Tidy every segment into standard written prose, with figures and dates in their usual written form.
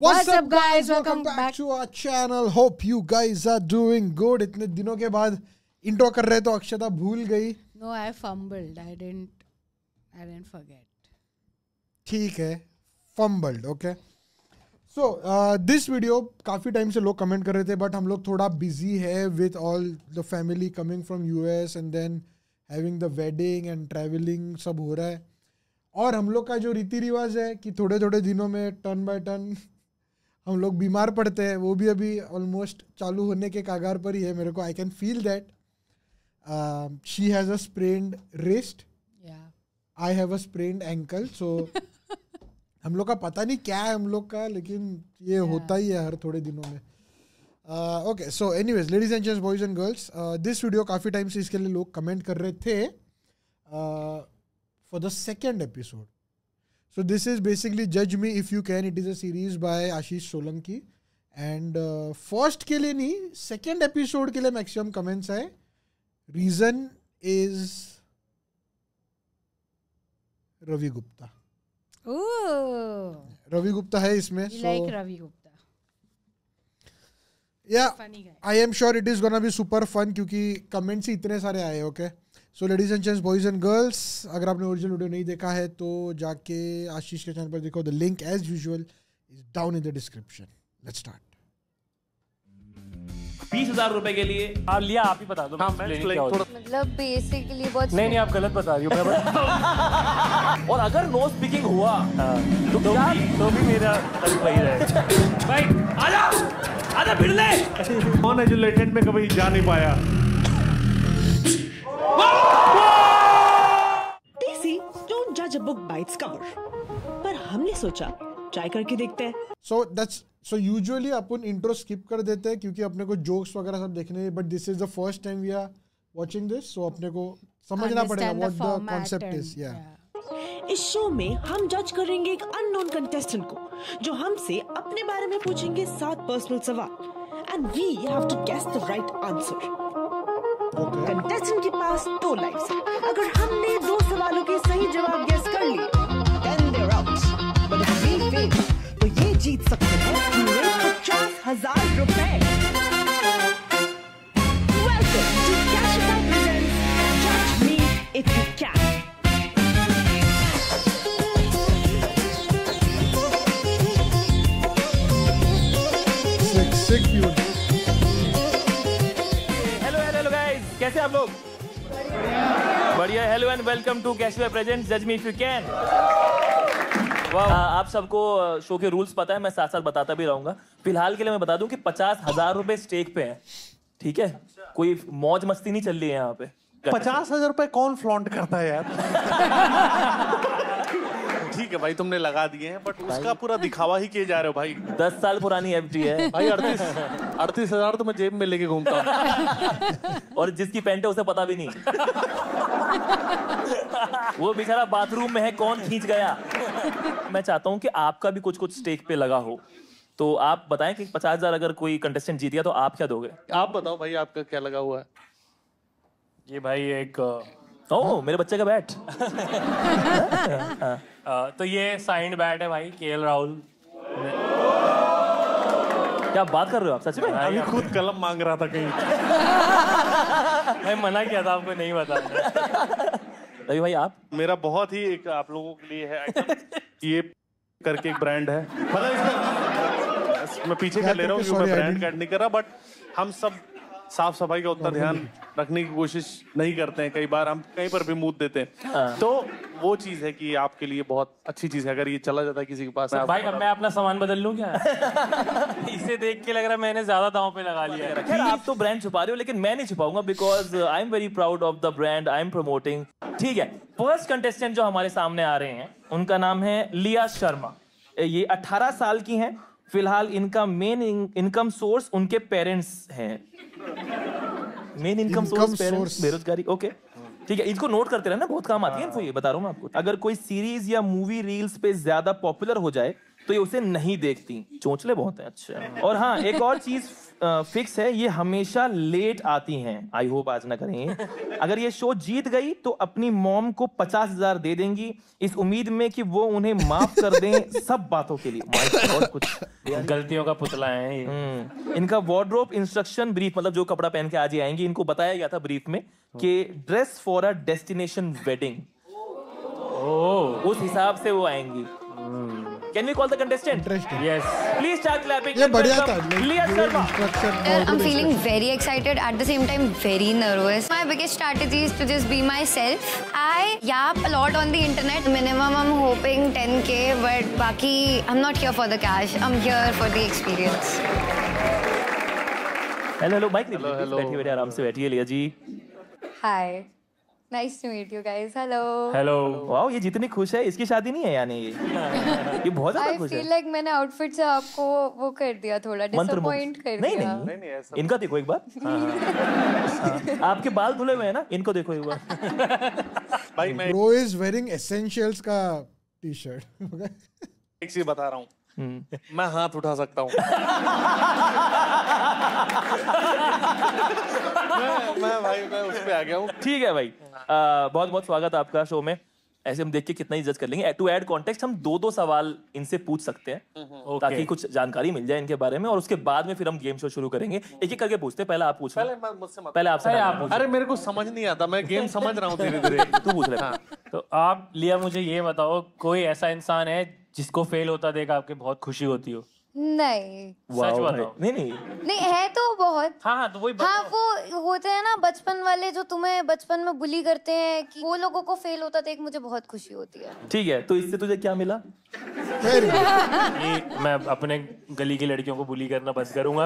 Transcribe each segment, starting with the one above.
What's up guys, welcome back to our channel. Hope you guys are doing good. इतने दिनों के बाद intro कर रहे तो अक्षता भूल गई. No, I fumbled. I didn't forget. ठीक है, fumbled, okay. So this video काफी टाइम से लोग कमेंट कर रहे थे, बट हम लोग थोड़ा बिजी है with all the family coming from US and then having the wedding and traveling सब हो रहा है. और हम लोग का जो रीति रिवाज है कि थोड़े थोड़े दिनों में टर्न बाय टर्न हम लोग बीमार पड़ते हैं, वो भी अभी ऑलमोस्ट चालू होने के कागार पर ही है. मेरे को I can feel that she has a sprained wrist, I have a sprained ankle. So हम लोग का पता नहीं क्या है हम लोग का, लेकिन ये होता ही है हर थोड़े दिनों में. Okay, so anyways ladies and gents, boys and girls, this video काफ़ी टाइम से इसके लिए लोग कमेंट कर रहे थे for the second episode. So this is basically Judge Me If You Can. It is a series by Ashish Solanki. And first के लिए नहीं, second episode के लिए maximum comments आए. Reason is Ravi Gupta. Ooh. Ravi Gupta है इसमें. You like Ravi Gupta? Yeah, funny guy. I am sure it is gonna be super fun क्योंकि comments ही इतने सारे आए. Okay. So ladies and gents, boys and girls, अगर आपने original video नहीं देखा है तो जाके आशीष के चैनल पर देखो. The link as usual is down in the description. Let's start. 20,000 रुपए के लिए लिया, आप ही बता दो. मतलब बेसिकली बहुत नहीं आप गलत बता रही हो. और अगर नो स्पीकिंग हुआ तो भी मेरा वही रहेगा. भाई आजा भिड़ ले. कौन है जो लेटेंट में कभी जा नहीं पाया? Don't judge a book by its cover. पर हमने सोचा ट्राई करके देखते हैं. So usually अपन इंट्रो स्किप कर देते हैं क्योंकि अपने को जोक्स वगैरह सब देखने हैं, but this is the first time we are watching this, so अपने को समझना पड़ेगा व्हाट द कॉन्सेप्ट इज. इस शो में हम जज करेंगे एक अननोन कंटेस्टेंट को जो हमसे अपने बारे में पूछेंगे 7 पर्सनल सवाल and we have to guess the right answer. Contestant के पास 2 लाइफ्स हैं. अगर हमने 2 सवालों के सही जवाब गेस कर लिए then they are out. But if we fail तो ये जीत सकते हैं पूरे 50,000 रुपए. वेलकम टू कैश प्रेजेंट्स जज मी इफ यू कैन. कैसे आप लोग? बढ़िया. Hello and welcome to Cashway presents जज मी इफ यू कैन. आप सबको शो के रूल्स पता है, मैं साथ साथ बताता भी रहूंगा. फिलहाल के लिए मैं बता दूं कि 50,000 रुपए स्टेक पे हैं. ठीक है, कोई मौज मस्ती नहीं चल रही है यहाँ पे. 50,000 रुपए कौन फ्लॉन्ट करता है यार? ठीक है भाई, तुमने लगा दिए हैं, बट उसका पूरा दिखावा ही किए जा रहे हो भाई. 10 साल पुरानी एफडी है भाई. 38,000 तो मैं जेब में लेके घूमता हूँ. और जिसकी पैंट है उसे पता भी नहीं. वो बेचारा बाथरूम में है, कौन खींच गया. मैं चाहता हूँ कि आपका भी कुछ कुछ स्टेक पे लगा हो, तो आप बताएं कि 50,000 अगर कोई कंटेस्टेंट जीत गया तो आप क्या दोगे? आप बताओ भाई, आपका क्या लगा हुआ है? ये भाई एक ओह, मेरे बच्चे का बैट. तो ये साइंड बैट है भाई, केएल राहुल. क्या बात कर रहे हो आप? सच में? अभी खुद कलम मांग रहा था कहीं. मैं मना किया था आपको नहीं बताना. रवि भाई आप? मेरा बहुत ही एक आप लोगों के लिए है आइटम. ये करके एक ब्रांड है, मतलब इसका मैं पीछे कर ले रहा हूँ, मैं ब्रांड कार्ड नहीं कर रहा, बट हम सब साफ सफाई का उतना ध्यान रखने की कोशिश नहीं करते हैं. कई बार हम कहीं पर भी मुंह देते हैं, तो वो चीज है कि आपके लिए बहुत अच्छी चीज है. अगर ये चला जाता है किसी के पास भाई, अब मैं अपना सामान बदल लूं क्या? इसे देख के लग रहा है मैंने ज्यादा दांव पे लगा लिया है. खैर, आप तो ब्रांड छुपा रहे हो, लेकिन मैं नहीं छुपाऊंगा because I am very proud of the brand I am promoting. ठीक है, फर्स्ट कंटेस्टेंट जो हमारे सामने आ रहे हैं उनका नाम है लिया शर्मा. ये 18 साल की हैं. फिलहाल इनका मेन इनकम सोर्स उनके पेरेंट्स हैं. मेन इनकम सोर्स पेरेंट्स, बेरोजगारी. ओके, ठीक है, इसको नोट करते रहना, बहुत काम आती है इनको. ये बता रहा हूँ मैं आपको. अगर कोई सीरीज या मूवी रील्स पे ज्यादा पॉपुलर हो जाए तो ये उसे नहीं देखती। चोंचले बहुत है। अच्छा। और हाँ, एक और चीज फिक्स है, ये हमेशा लेट आती हैं। आई होप आज ना करें। अगर ये शो जीत गई तो अपनी मॉम को 50,000 दे देंगी, इस उम्मीद में कि वो उन्हें माफ कर दें सब बातों के लिए। और कुछ गलतियों का पुतला है ये। इनका वार्डरोब इंस्ट्रक्शन ब्रीफ, मतलब जो कपड़ा पहन के आज ही आएंगी, इनको बताया गया था ब्रीफ में कि dress for a destination wedding. उस हिसाब से वो आएंगी। Can we call the contestant? Interesting. Yes. Please start clapping. ये बढ़िया था। Liya Sharma. I'm feeling very excited, at the same time very nervous. My biggest strategy is to just be myself. I yap a lot on the internet. Minimum I'm hoping 10K, but बाकी I'm not here for the cash. I'm here for the experience. Hello, Mike. बैठिए आराम से बैठिए लिया जी। Hi. Nice to meet you guys. Hello. Hello. Wow, ये जितनी खुश है इसकी शादी नहीं है यानी ये बहुत ज्यादा I खुश है। feel like मैंने आउटफिट से आपको वो कर दिया, थोड़ा डिसअपॉइंट कर नहीं दिया। नहीं, इनका देखो एक बार। हाँ। आपके बाल धुले हुए हैं ना, इनको देखो एक बार। भाई मैं Bro is wearing essentials का टी-शर्ट। एक चीज बता रहा हूँ, मैं हाथ उठा सकता हूँ। मैं उस पे आ गया हूँ। ठीक है भाई, बहुत बहुत स्वागत है आपका शो में। ऐसे हम देख के कितना ही जज कर लेंगे। टू ऐड कॉन्टेक्स्ट, हम 2-2 सवाल इनसे पूछ सकते हैं ताकि कुछ जानकारी मिल जाए इनके बारे में, और उसके बाद में फिर हम गेम शो शुरू करेंगे। एक एक करके पूछते हैं। पहले आप पूछ। पहले आपसे। अरे मेरे को समझ नहीं आता, मैं गेम समझ रहा हूँ धीरे धीरे। तू पूछ ले। तो आप लिया मुझे ये बताओ, कोई ऐसा इंसान है जिसको फेल होता देख आपके बहुत खुशी होती हो? नहीं। सच बताओ। नहीं है तो बहुत। हाँ तो वही हाँ, वो होते हैं ना बचपन वाले जो तुम्हें बचपन में बुली करते हैं, कि वो लोगों को फेल होता देख मुझे बहुत खुशी होती है। ठीक है, तो इससे तुझे क्या मिला? मैं अपने गली की लड़कियों को बुली करना बंद करूंगा।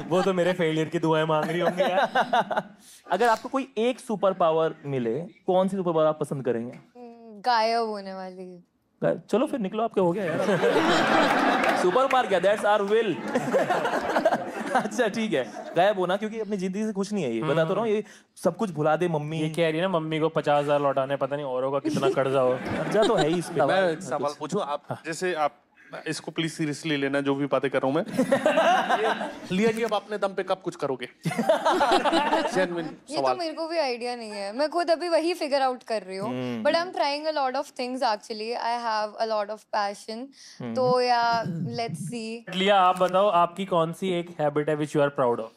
वो तो मेरे फेलियर की दुआएं मांग रही होंगी यार। अगर आपको कोई एक सुपर पावर मिले, कौन सी सुपर पावर आप पसंद करेंगे? गायब होने वाली। चलो फिर निकलो, आपके हो गया यार। सुपर पावर क्या? That's our will. अच्छा ठीक है, गायब होना, क्योंकि अपनी जिंदगी से खुश नहीं है ये। बता तो रहा हूँ, ये सब कुछ भुला दे मम्मी। ये कह रही है ना मम्मी को 50,000 लौटाने, पता नहीं औरों का कितना कर्जा हो। कर्जा तो है ही इस पे। मैं एक सवाल पूछूं आप, जैसे आप इसको प्लीज सीरियसली लेना जो भी बातें कर रहा हूं मैं। लिया जी, अब अपने दम पे कब कुछ करोगे? जेन्युइन ये सवाल। तो मेरे को भी आइडिया नहीं है, मैं खुद अभी वही फिगर आउट कर रही हूँ। But I am trying a lot of things actually. I have a lot of passion. तो या लेट्स सी। लिया आप बताओ, आपकी कौन सी एक हैबिट है which you are proud of?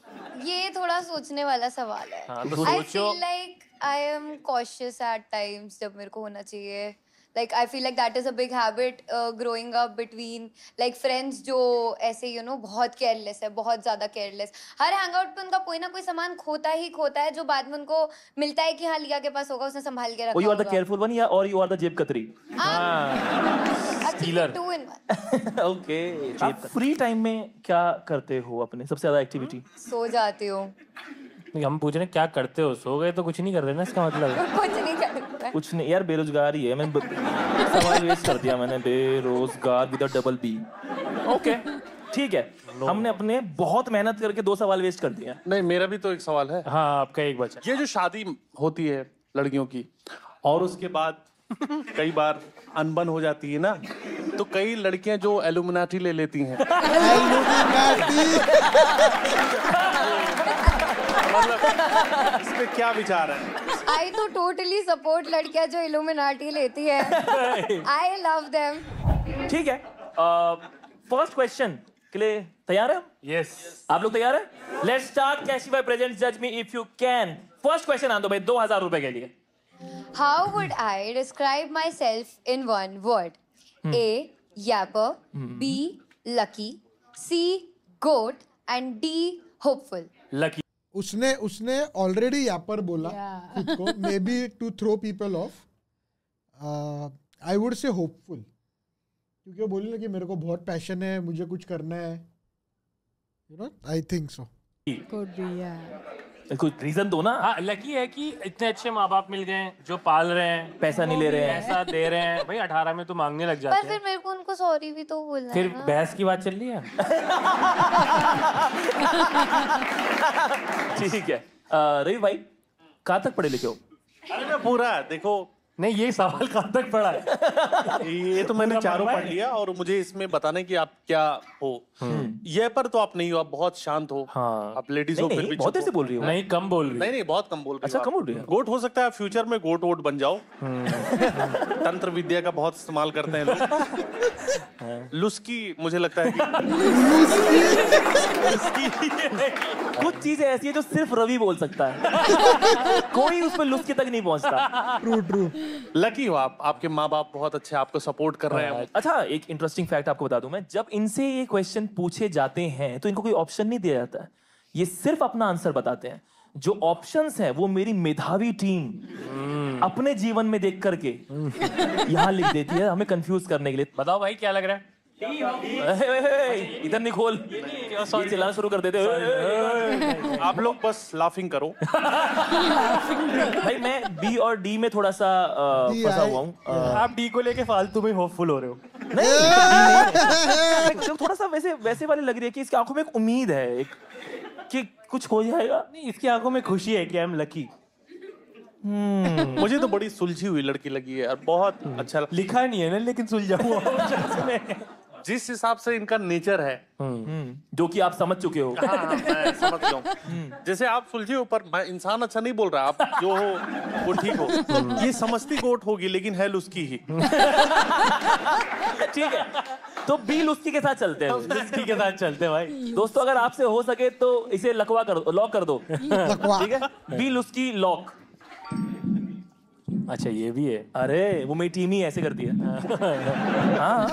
ये थोड़ा सोचने वाला सवाल है। हाँ, तो आई सोचो। Feel like I am cautious at times, जब मेरे को होना चाहिए। Like I feel like that is a big habit growing up between like friends जो ऐसे बहुत careless है, बहुत ज़्यादा careless। हर hangout पे उनका कोई ना कोई सामान खोता ही खोता है, जो बाद में उनको मिलता है कि हाँ लिया के पास होगा, उसने संभाल के रखा you are the होगा। careful one, या और you are the जेब कतरी? Actually 2 in 1। Okay। आप फ्री टाइम में क्या करते हो? अपने सबसे ज्यादा एक्टिविटी? सो जाती हूँ। हम पूछ रहे हैं क्या करते हो? सो गए तो कुछ नहीं कर रहे ना, इसका मतलब? कुछ नहीं करता। कुछ नहीं यार, बेरोजगार ही है। मैं सवाल वेस्ट कर दिया मैंने। बेरोजगार विद डबल बी। ओके ठीक है, हमने अपने बहुत मेहनत करके 2 सवाल वेस्ट कर दिया। नहीं, मेरा भी तो एक सवाल है। हाँ, आपका एक बचा। ये जो शादी होती है लड़कियों की, और उसके बाद कई बार अनबन हो जाती है ना, तो कई लड़कियां जो एलुमिनाटी ले लेती हैं। मतलब इस पे क्या विचार है? I तो totally support लड़कियां जो इल्यूमिनाटी लेती है। I love them। ठीक है, फर्स्ट क्वेश्चन के लिए तैयार है? यस। आप लोग तैयार हैं? Let's start. कैशिफाई प्रेजेंट्स जज me if you can. First question आन दो भाई, 2000 रुपए के लिए। How would I describe myself in one word? A. Yapper. B. Lucky. C. Goat. And D. Hopeful. Lucky. उसने ऑलरेडी यापर बोला खुद को, may be to throw people off. I would say hopeful, क्योंकि वो बोली ना कि मेरे को बहुत पैशन है, मुझे कुछ करना है। I think so. Could be, yeah. कुछ रीजन दो ना। हाँ, लकी है कि इतने अच्छे माँ बाप मिल गए जो पाल रहे हैं, पैसा नहीं ले रहे हैं, पैसा दे रहे हैं। भाई 18 में तो मांगने लग जाते पर हैं। फिर मेरे को उनको सॉरी भी तो बोलना फिर है ना। बहस की बात चल रही है। ठीक है, रवि भाई कहाँ तक पढ़े लिखे हो? अरे मैं पूरा देखो, नहीं, ये सवाल कहाँ तक पड़ा है? ये तो मैंने चारों पढ़ लिया और मुझे इसमें बताना है कि आप क्या हो। ये पर तो आप नहीं हो, आप बहुत शांत हो। हाँ। आप लेडीज हो, फिर भी बहुत ऐसे बोल रही हो। नहीं, कम बोल रही। नहीं, बहुत कम बोल रही हो। अच्छा, कम बोल रही हो। गोट हो सकता है फ्यूचर में गोट वोट बन जाओ। तंत्र विद्या का बहुत इस्तेमाल करते हैं लोग। लुस्की मुझे लगता है कुछ चीजें ऐसी है जो सिर्फ रवि बोल सकता है। कोई उस पर लुस्की तक नहीं पहुंचता। ट्रू। लकी हो आप, आपके माँ बाप बहुत अच्छे आपको सपोर्ट कर रहे हैं। अच्छा, एक इंटरेस्टिंग फैक्ट आपको बता दूं मैं, जब इनसे ये क्वेश्चन पूछे जाते हैं तो इनको कोई ऑप्शन नहीं दिया जाता है, ये सिर्फ अपना आंसर बताते हैं। जो ऑप्शंस है वो मेरी मेधावी टीम अपने जीवन में देख करके यहाँ लिख देती है हमें कंफ्यूज करने के लिए। बताओ भाई, क्या लग रहा है? इधर नहीं खोल, चिल्लाना शुरू कर देते। आप लोग बस लाफिंग करो। भाई मैं बी और डी में थोड़ा सा फंसा हुआ हूँ। आप डी को लेके फालतू में होपफुल हो रहे हो। नहीं, थोड़ा सा वैसे वाली लग रही है कि इसकी आंखों में एक उम्मीद है, एक कि कुछ हो जाएगा। नहीं, इसकी आंखों में खुशी है कि आई एम लकी। मुझे तो बड़ी सुलझी हुई लड़की लगी है और बहुत अच्छा लिखा नहीं है ना, लेकिन सुलझा हुआ। जिस हिसाब से इनका नेचर है, जो कि आप समझ चुके हो। हाँ, मैं समझ गया हूं। जैसे आप सुलझे हो, पर मैं इंसान अच्छा नहीं बोल रहा, आप जो हो वो ठीक हो। ये समझती गोट होगी लेकिन है लुस्की ही। ठीक है, तो बी लुस्की के साथ चलते हैं। लुस्की के साथ चलते हैं भाई। दोस्तों, अगर आपसे हो सके तो इसे लॉक कर दो। ठीक है, बी लुस्की लॉक। अच्छा, ये भी है। अरे वो मेरी टीम ही ऐसे करती है। हाँ।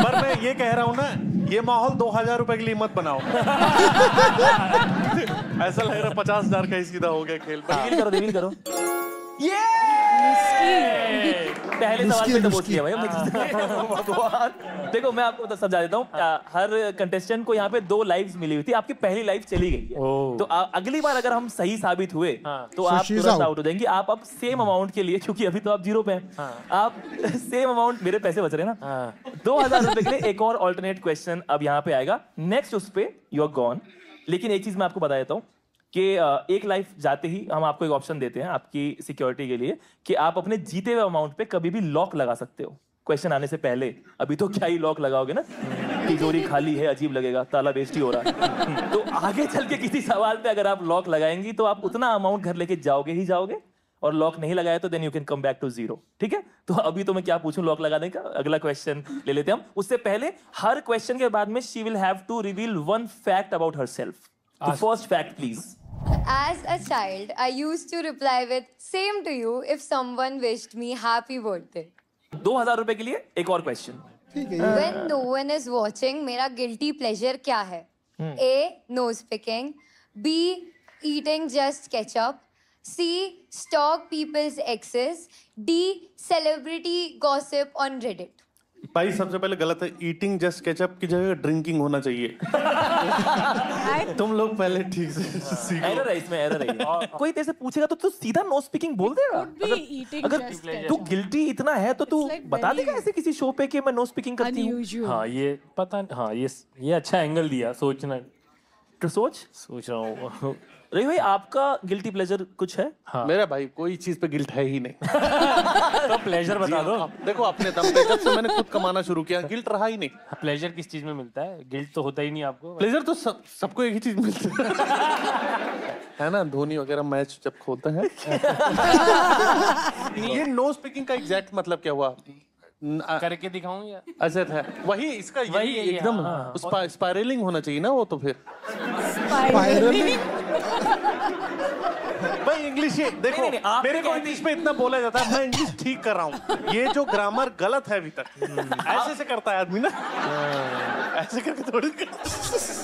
पर मैं ये कह रहा हूँ ना, ये माहौल 2000 रुपए के लिए मत बनाओ। ऐसा लग रहा है 50,000 का ही सीधा हो गया खेल। रिवील करो। ये पहले सवाल पे तो पहुंच गया भाई। भगवान, देखो मैं आपको समझा देता हूँ। हर कंटेस्टेंट को यहाँ पे 2 लाइव्स मिली हुई थी, आपकी पहली लाइफ चली गई है। तो अगली बार अगर हम सही साबित हुए तो आप तुरंत आउट हो जाएंगे। आप अब सेम अमाउंट के लिए, क्योंकि अभी तो आप 0 पे हैं, आप सेम अमाउंट, मेरे पैसे बच रहे हैं ना, 2000 रुपए के लिए एक और ऑल्टरनेट क्वेश्चन अब यहाँ पे आएगा। नेक्स्ट उस पे यू आर गॉन। लेकिन एक चीज मैं आपको बता देता हूँ कि एक लाइफ जाते ही हम आपको एक ऑप्शन देते हैं आपकी सिक्योरिटी के लिए कि आप अपने जीते हुए अमाउंट पे कभी भी लॉक लगा सकते हो क्वेश्चन आने से पहले। अभी तो क्या ही लॉक लगाओगे ना, तिजोरी खाली है, अजीब लगेगा, ताला बेइज्जती हो रहा है। तो आगे चल के किसी सवाल पे अगर आप लॉक लगाएंगी तो आप उतना अमाउंट घर लेके जाओगे ही जाओगे, और लॉक नहीं लगाया तो then you can come back to 0। ठीक है, तो अभी तो मैं क्या पूछूं लॉक लगाने का, अगला क्वेश्चन ले लेते हैं हम। उससे पहले हर क्वेश्चन के बाद में she will have to reveal 1 fact about herself. तो first fact please. As a child, I used to reply with "Same to you" if someone wished me happy birthday. 2000 रुपए के लिए एक और क्वेश्चन। ठीक है। When no one is watching, मेरा guilty pleasure क्या है? A. Nose picking. B. Eating just ketchup. C. Stalk people's exes. D. Celebrity gossip on Reddit. भाई सबसे पहले गलत है, ईटिंग जस्ट केचप की जगह ड्रिंकिंग होना चाहिए। तुम लोग पहले ठीक से सीखो। एरर है इसमें, एरर है। कोई तेरे से पूछेगा तो तू सीधा नो स्पीकिंग बोल देगा। अगर तू गिल्टी इतना है तो तू बता देगा ऐसे किसी शो पे कि मैं नो स्पीकिंग करती हूँ। हाँ, ये पता, हाँ ये अच्छा एंगल दिया। सोचना तो सोच रहा हूँ। रही भाई, आपका गिल्टी प्लेजर कुछ है? हाँ। मेरा भाई कोई चीज पे गिल्ट है ही नहीं। तो प्लेजर बता दो। देखो अपने दम पे, जब से मैंने खुद कमाना शुरू किया गिल्ट रहा ही नहीं। प्लेजर किस चीज में मिलता है? गिल्ट तो होता ही नहीं आपको। प्लेजर तो सबको एक ही चीज मिलता है ना, धोनी वगैरह मैच जब खोलते हैं। ये नो स्पीकिंग का एग्जैक्ट मतलब क्या हुआ? करके दिखाऊं या? अच्छा था वही, इसका वही एकदम स्पाइरलिंग होना चाहिए ना वो, तो फिर भाई इंग्लिश ये देखो, मेरे को इंग्लिश में इतना बोला जाता है, मैं इंग्लिश ठीक कर रहा हूँ। ये जो ग्रामर गलत है अभी तक, ऐसे से करता है आदमी ना, ऐसे करके थोड़ी।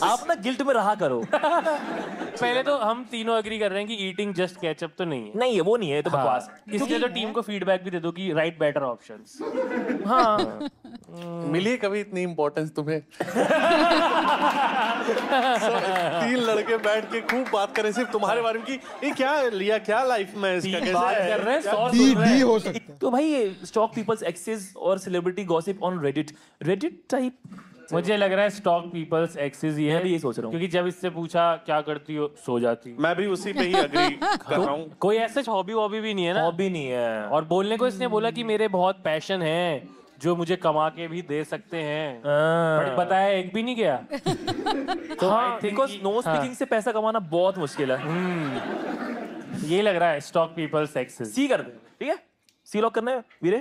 आप ना गिल्ट में रहा करो। पहले तो हम तीनों एग्री कर रहे हैं कि ईटिंग जस्ट केचप तो नहीं है। नहीं है, वो नहीं है, तो बकवास। इसलिए तो टीम को फीडबैक भी दे दो कि राइट बेटर ऑप्शंस। हाँ, मिली कभी इतनी इंपॉर्टेंस तुम्हें? 3 लड़के बैठ के खूब बात करें सिर्फ तुम्हारे बारे में कि ये क्या लिया, क्या लाइफ में इसका, कैसे कर रहे हैं। डी हो सकता है। तो भाई स्टॉक पीपल्स एक्सेस और celebrity gossip on Reddit type मुझे लग रहा है स्टॉक पीपल्स एक्सेस ये है। मैं भी यही सोच रहा हूँ क्योंकि जब इससे पूछा क्या करती हो, सो जाती। मैं भी उसी पे ही अग्री कर रहा हूँ। कोई ऐसा हॉबी वॉबी भी नहीं है ना? हॉबी नहीं है। और बोलने को इसने बोला कि मेरे बहुत पैशन है जो मुझे कमा के भी दे सकते हैं, बट बताया एक भी नहीं गया। तो बिकॉज नो स्पीकिंग से पैसा कमाना बहुत मुश्किल है। ये लग रहा है स्टॉक पीपल्स एक्सेस। सी कर दे, ठीक है? सी लॉक करना है वीरे?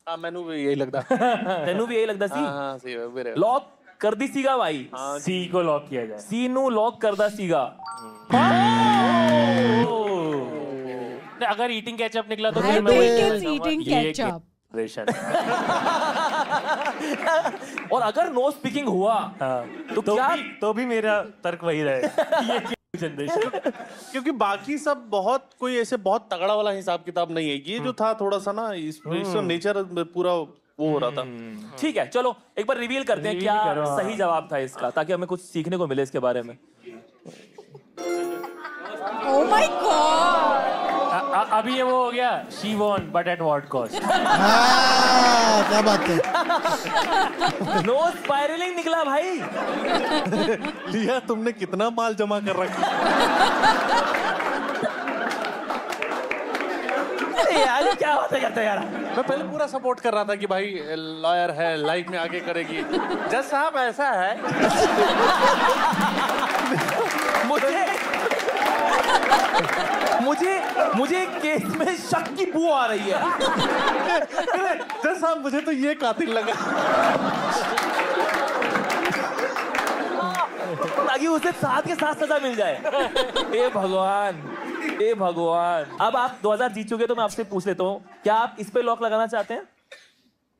हाँ मैनू भी यही लगता। तेनू भी यही लगता सी? हाँ सी वीरे। लॉक कर दी सीगा भाई। सी को लॉक किया जाए। सी नू लॉक कर दा सीगा। अगर ईटिंग केचप निकला तो I फिर मैं think it's eating ketchup. और अगर नो स्पीकिंग हुआ तो क्या? तो भी मेरा तर्क वही रहेगा। ये जनरेशन। क्योंकि बाकी सब बहुत कोई ऐसे बहुत तगड़ा वाला हिसाब किताब नहीं है। ये जो था थोड़ा सा ना स्पिरिचुअल नेचर पूरा वो हो रहा था। ठीक है, चलो एक बार रिवील करते हैं क्या सही जवाब था इसका, ताकि हमें कुछ सीखने को मिले इसके बारे में। Oh my God! अभी ये वो हो गया she won but at what cost? क्या बात है। नो स्पाइरलिंग निकला भाई। लिया तुमने कितना माल जमा कर रखा। यार क्या बातें करते यार। मैं पहले पूरा सपोर्ट कर रहा था कि भाई लॉयर है, लाइफ में आगे करेगी। जज साहब ऐसा है। मुझे केस में शक की बू आ रही है। जज साहब मुझे तो ये कातिल लगा। ताकि उसे साथ के साथ सजा मिल जाए। ए भगवान, ए भगवान। अब आप 2000 जीत चुके, तो मैं आपसे पूछ लेता हूँ, क्या आप इस पे लॉक लगाना चाहते हैं?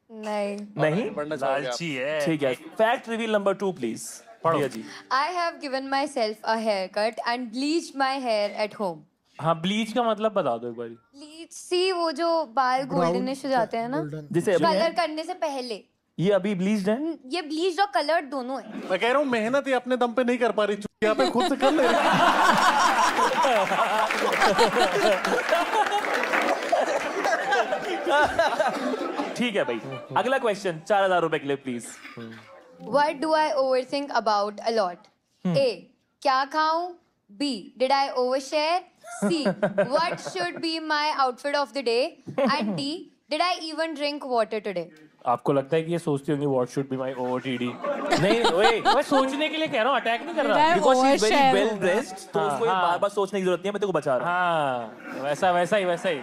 नहीं लालची है। ठीक है, फैक्ट रिवील नंबर 2 प्लीज। पढ़िए जी। I have given myself a haircut and bleached my hair at home. हाँ, ब्लीच का मतलब बता दो एक बार। ब्लीच सी वो जो बाल गोल्डनिश हो जाते हैं ना, जिसे कलर करने से पहले। ये अभी ब्लीच्ड है? ये ब्लीच्ड और कलर्ड दोनों है। मैं कह रहा हूँ मेहनत ये अपने दम पे नहीं कर पा रही, यहाँ पे खुद से कर ले रही। ठीक है भाई, अगला क्वेश्चन 4000 रुपए के लिए please. What do I overthink about a lot? A. क्या खाऊं? B. Did I overshare? C. What should be my outfit of the day? And D. Did I even drink water today? आपको लगता है कि ये सोचती होंगी what should be my OOTD? नहीं, मैं सोचने के लिए कह रहा हूँ, अटैक नहीं कर रहा। Because she is very well dressed, तो उसको ये बार-बार सोचने की जरूरत नहीं है, मैं तेरे को बचा रहा हूँ। हाँ, वैसा ही।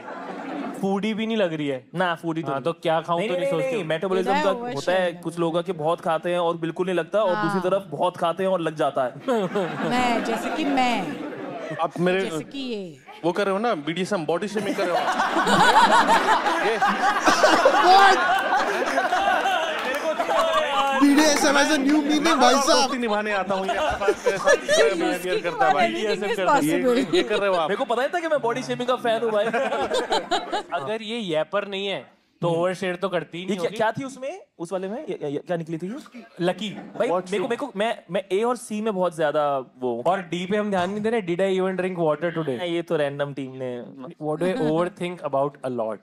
फूडी भी नहीं लग रही है ना, फूडी तो क्या खाऊं तो नहीं सोचती। मेटाबॉलिज्म का होता है, कुछ लोगों के बहुत खाते हैं और बिल्कुल नहीं लगता, और दूसरी तरफ बहुत खाते हैं और लग जाता है। मैं जैसे कि मैं आप मेरे जैसे कि ये वो कर रहे हो ना, BDSM बॉडी शेमिंग कर रहे हो। BDSM as a new meaning भाई साहब। निभाने आता हूँ। करता है भाई। ये कर रहे हो आप। मेरे को पता ही था कि मैं बॉडी शेमिंग का फैन हूँ भाई। अगर ये यैपर नहीं है तो ओवरशेयर तो करती ही नहीं होगी। क्या थी उसमें, उस वाले में क्या निकली थी? लकी भाई। मेरे को मैं A और C में बहुत ज्यादा वो, और D पे हम ध्यान नहीं दे रहे। Did I even drink water today? ये तो रैंडम टीम ने। What do I overthink about a lot?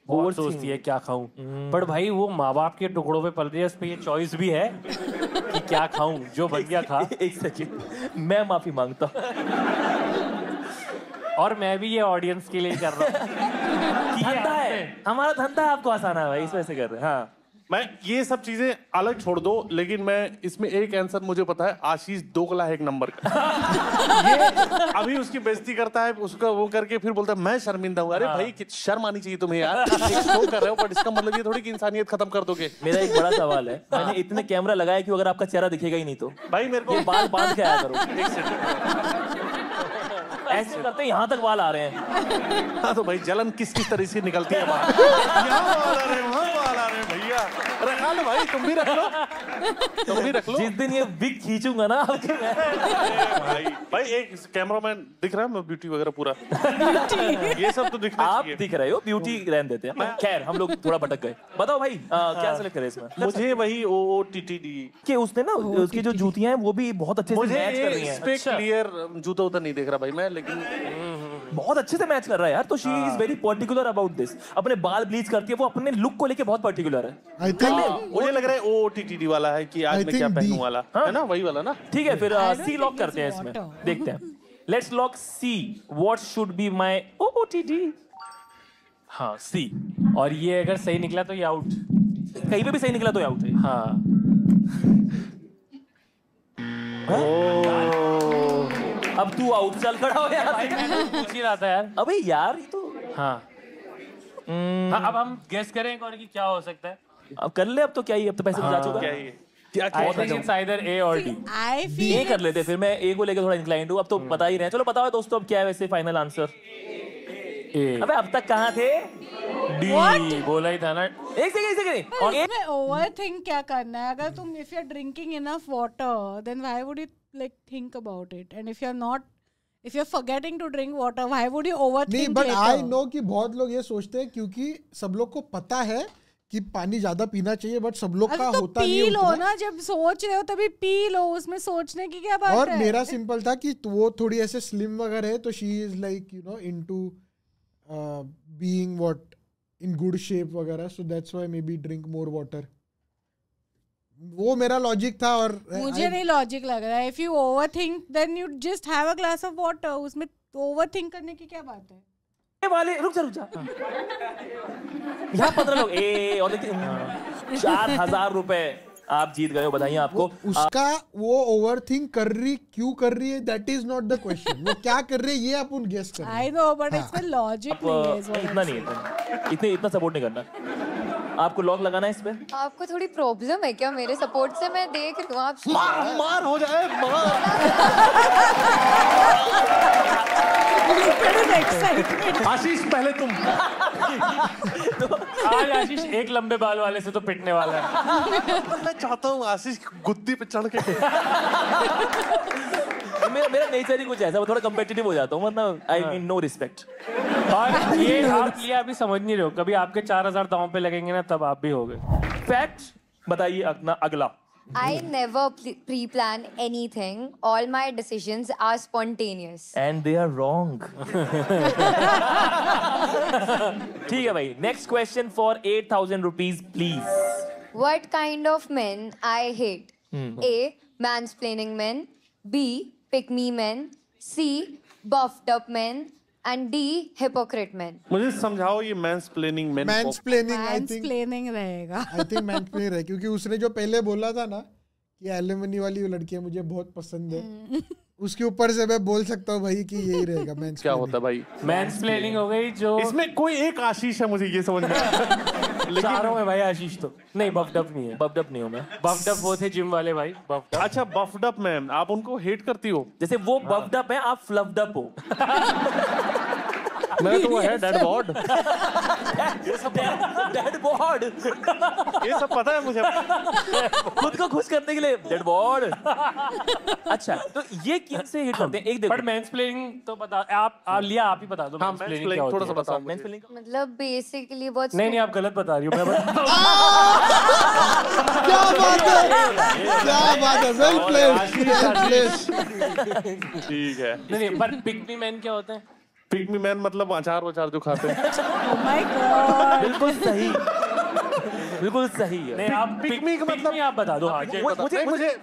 बहुत सोचती है क्या खाऊं, पर भाई वो माँ बाप के टुकड़ों पे पल रही है, उस पे ये चॉइस भी है कि क्या खाऊं, जो बन गया खा। एक सेकंड, मैं माफी मांगता और मैं भी ये ऑडियंस के लिए कर रहा हूँ। धंधा है हमारा, धंधा आपको आसाना है भाई, इस वजह से कर रहे हैं। हाँ, मैं ये सब चीजें अलग छोड़ दो, लेकिन मैं इसमें एक आंसर मुझे पता है, आशीष दोगला है एक नंबर का। ये अभी उसकी बेइज्जती करता है, उसका वो करके फिर बोलता है मैं शर्मिंदा हूँ। अरे भाई शर्म आनी चाहिए तुम्हें यार, एक शो कर रहे हो, बट इसका मतलब ये थोड़ी कि इंसानियत खत्म कर दोगे। मेरा एक बड़ा सवाल है, मैंने इतने कैमरा लगाया कि अगर आपका चेहरा दिखेगा ही नहीं तो भाई मेरे को ये बाल बांध के आया करो। ऐसे करते यहाँ तक बाल आ रहे हैं। हाँ तो भाई जलन किस किस तरह से निकलती है बाल। यहाँ बाल आ रहे हैं, वहाँ बाल आ रहे हैं भैया। रखा लो भाई, तुम भी रख लो, तुम भी रख लो। जिस दिन ये विग खींचूंगा ना भाई एक कैमरामैन दिख रहा है, मैं ब्यूटी वगैरह पूरा ये सब तो दिखना आप चाहिए। दिख रहे हो, ब्यूटी रहने देते हैं। खैर हम लोग थोड़ा भटक गए। बताओ भाई क्या सेलेक्ट करें इसमें? मुझे वही OOTD कि उसने ना उसकी जो जूतियां हैं वो भी बहुत अच्छे से मैच कर रही हैं। इस पे क्लियर जूता उता नहीं देख रहा भाई मैं, लेकिन बहुत अच्छे से मैच कर रहा है यार। तो she is very particular about this. अपने बाल ब्लीच करती है, वो अपने लुक को लेके बहुत पर्टिकुलर है। आई थिंक मुझे लग रहा है OTTD वाला है कि आज मैं क्या पहनूं वाला, है ना? वही वाला ना? ठीक है, फिर सी लॉक करते हैं इसमें, देखते हैं। Let's lock see. What should be my OOTD? हाँ सी। और ये अगर सही निकला तो ये आउट। कहीं पे भी सही निकला तो आउट है। हाँ अब तू आउट, चल खड़ा हो यार। भाई मैं पूछ ही रहा था यार। अबे यार ये तो हाँ हाँ, अब हम गेस करें कौन की क्या हो सकता है। अब कर ले, अब तो क्या ही, अब तो पैसे तो जा चुका क्या है। ये? क्या I think it's either A or D. I A feel कर लेते, फिर मैं ए को लेके थोड़ा इंक्लाइंड हूँ। अब तो बता ही रहे हैं। चलो बताओ दोस्तों, अब क्या है वैसे फाइनल आंसर? A. अबे अब तक कहाँ थे? D बोला ही था ना। एक सेकंड। और इसमें ओवरथिंक क्या करना है? अगर तुम if you're drinking enough water, then why would you like think about it? And if you're not, if you're forgetting to drink water, why would you overthink नहीं, बट later? आई नो कि बहुत लोग ये सोचते हैं क्योंकि सब लोग को पता है कि पानी ज्यादा पीना चाहिए, बट सब लोग का अरे तो होता पी नहीं लो उतना। ना, जब सोच रहे हो तभी पी लो, उसमें सोचने की क्या बात और है? मेरा सिंपल था कि वो थोड़ी ऐसे स्लिम वगैरह है, तो she is like you know into being what in good shape वगैरह, so that's why maybe drink more water. वो मेरा लॉजिक था। और मुझे नहीं लॉजिक लग रहा है। If you overthink then you just have a glass of water. उसमें ओवरथिंक करने की क्या बात है? ये वाले रुक जा। यहाँ 15 लोग ए और 4,000 रुपए आप जीत गए हो, बधाई आपको। उसका वो ओवरथिंक क्यों कर रही है, that is not the question. वो क्या कर रही है ये अपन गेस कर। आई नो, बट इसमें लॉजिक नहीं है इस इतना नहीं है, इतना सपोर्ट नहीं करना। आपको लॉक लगाना है इस पे। आपको थोड़ी प्रॉब्लम है क्या मेरे सपोर्ट से? मैं देख रही हूँ आप मार हो जाए, मार। आशीष पहले तुम। आज आशीष एक लंबे बाल वाले से तो पिटने वाला है। मैं चाहता हूँ आशीष गुत्ती पे चढ़ के। मेरा नेचर ही कुछ ऐसा, वो थोड़ा कम्पिटिटिव हो जाता हूँ, मतलब आई मीन नो रिस्पेक्ट। और ये आप ये अभी समझ नहीं रहे हो, कभी आपके 4,000 दांव पे लगेंगे ना, तब आप भी हो गए। फैक्ट बताइए अपना अगला। I never pre-plan anything. All my decisions are spontaneous. And they are wrong. ठीक है भाई, next question for 8,000 rupees, please. What kind of men I hate? A. Mansplaining men. B. Pick-me men. C. Buffed up men. And D. Hypocrite men. मुझे समझाओ ये mansplaining men। Mansplaining, I think Mansplaining रहेगा। I think mansplaining है, क्योंकि उसने जो पहले बोला था ना कि एलिमनी वाली लड़कियां मुझे बहुत पसंद है, उसके ऊपर से मैं बोल सकता हूँ भाई कि यही रहेगा mansplaining। क्या होता है भाई? मैंसप्लेनिंग हो गई जो इसमें कोई एक आशीष है, मुझे ये समझ में आया। चारों में भाई आशीष तो नहीं, बफ्ड अप नहीं है। बफ्ड अप नहीं हूँ मैं। बफ्ड अप वो थे जिम वाले भाई, बफ्ड अप। अच्छा, बफ्ड अप मैम, आप उनको हेट करती हो? जैसे वो बफ्ड अप है, आप फ्लफ्ड अप हो। मैं तो वो है डेड बॉड। डेड बॉड, ये सब पता है मुझे। खुद को खुश करने के लिए डेड बॉड। अच्छा, तो ये किससे हिट करते हैं? एक देखो, बट मैंसप्लेनिंग तो बता, आप लिया, आप ही बता दो। हाँ, मैंसप्लेनिंग क्या थोड़ा होती सा है? बताओ। mansplaining का मतलब बेसिकली बहुत नहीं, आप गलत बता रही हो। मैं बता क्या बात है, क्या बात है, वेल प्लेड। ठीक है। नहीं, पर पिक मी मैन क्या होते हैं? पिक मी मैन मतलब अचार वचार जो खाते हैं। Oh my God. बिल्कुल सही, बिल्कुल सही है। नहीं, आप पिक मी का मतलब आप बता दो। हाँ,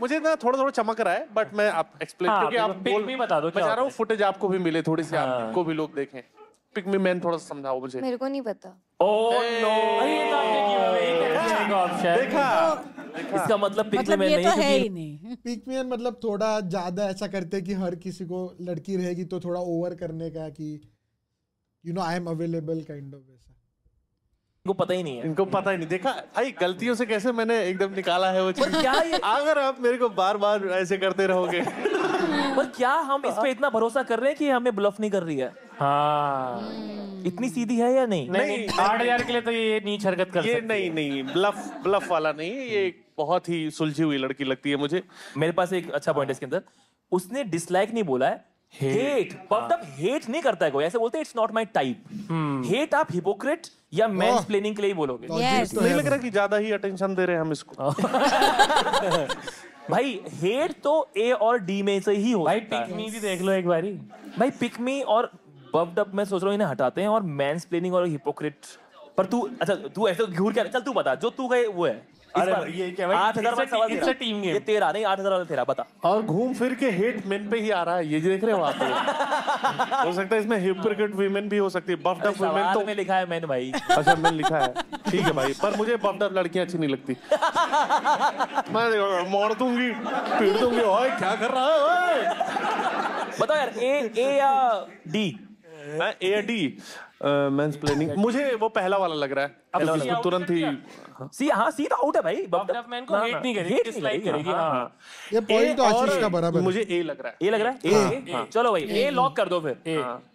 मुझे ना थोड़ा चमक रहा है, बट मैं आप एक्सप्लेन हाँ, क्योंकि आप पिक मी बता दो। मैं चाह रहा हूँ फुटेज आपको भी मिले, थोड़ी सी आपको भी लोग देखें। पिक मी मैन थोड़ा समझाओ मुझे। मेरे को नहीं पता। ओह नो, ये तो आपने किया हुआ है, एक ऑप्शन। देखा, इसका मतलब पिक मतलब में ये नहीं, तो है क्योंकि ही नहीं। पिकमैन मतलब थोड़ा ज्यादा ऐसा करते कि हर किसी को लड़की रहेगी तो थोड़ा ओवर करने का कि you know I am available kind of ऐसा। इनको पता ही नहीं है। इनको पता ही नहीं। देखा भाई, गलतियों से कैसे मैंने एकदम निकाला है वो चीज। क्या ये, अगर आप मेरे को बार बार ऐसे करते रहोगे। पर क्या हम इस पे इतना भरोसा कर रहे हैं कि हमें ब्लफ नहीं कर रही है? हाँ, इतनी सीधी है या नहीं? नहीं, 8,000 के लिए तो ये नीच हरकत कर ये सकती है। नहीं, ब्लफ वाला नहीं, ये बहुत ही सुलझी हुई लड़की लगती है मुझे। मेरे पास एक अच्छा पॉइंट है इसके अंदर। उसने डिसलाइक नहीं बोला है, हेट। बट हेट नहीं करता है कोई, ऐसे बोलते हैं it's not my type. Hate आप हिपोक्रेट या मैंसप्लेनिंग के लिए ही बोलोगे। Yes. नहीं लग रहा कि ज्यादा ही अटेंशन दे रहे हैं हम इसको। भाई हेट तो ए और डी में से ही हो भाई सकता पिक है। मी भी देख लो एक बारी। भाई पिक मी और बफ्ड अप मैं सोच रहा हूँ इन्हें हटाते हैं और मैंसप्लेनिंग और हिपोक्रेट। पर तू अच्छा तू ऐसे घूर क्या, चल तू बता जो तू गए वो है। अरे ये क्या भाई, 8,000 वाला सवाल तेरा। Team game. ये तेरा नहीं, 8,000 वाला तेरा, बता। और घूम फिर के हेट मेन पे ही आ रहा है, ये देख रहे हो आप लोग? हो सकता है इसमें हिपोक्रेट वुमेन भी हो सकती है, बफ्ड अप वुमेन तो में लिखा है मैंने भाई। अच्छा मैंने लिखा है, ठीक है भाई, पर मुझे बफ्ड अप लड़कियां अच्छी नहीं लगती। मैं मार दूंगी, पीट दूंगी। ओए क्या कर रहा है ओए? बताओ यार, ए या डी? ए या डी? मैंसप्लेनिंग मुझे वो पहला वाला लग रहा है। अब इसको तुरंत ही सी, हाँ सी तो आउट है भाई। बफ्ड अप मैन को हेट नहीं करेगी, डिसलाइक करेगी। हाँ ये पॉइंट तो आशीष का बराबर है। मुझे ए लग रहा है। ए लग रहा है? ए? चलो भाई ए लॉक कर दो फिर।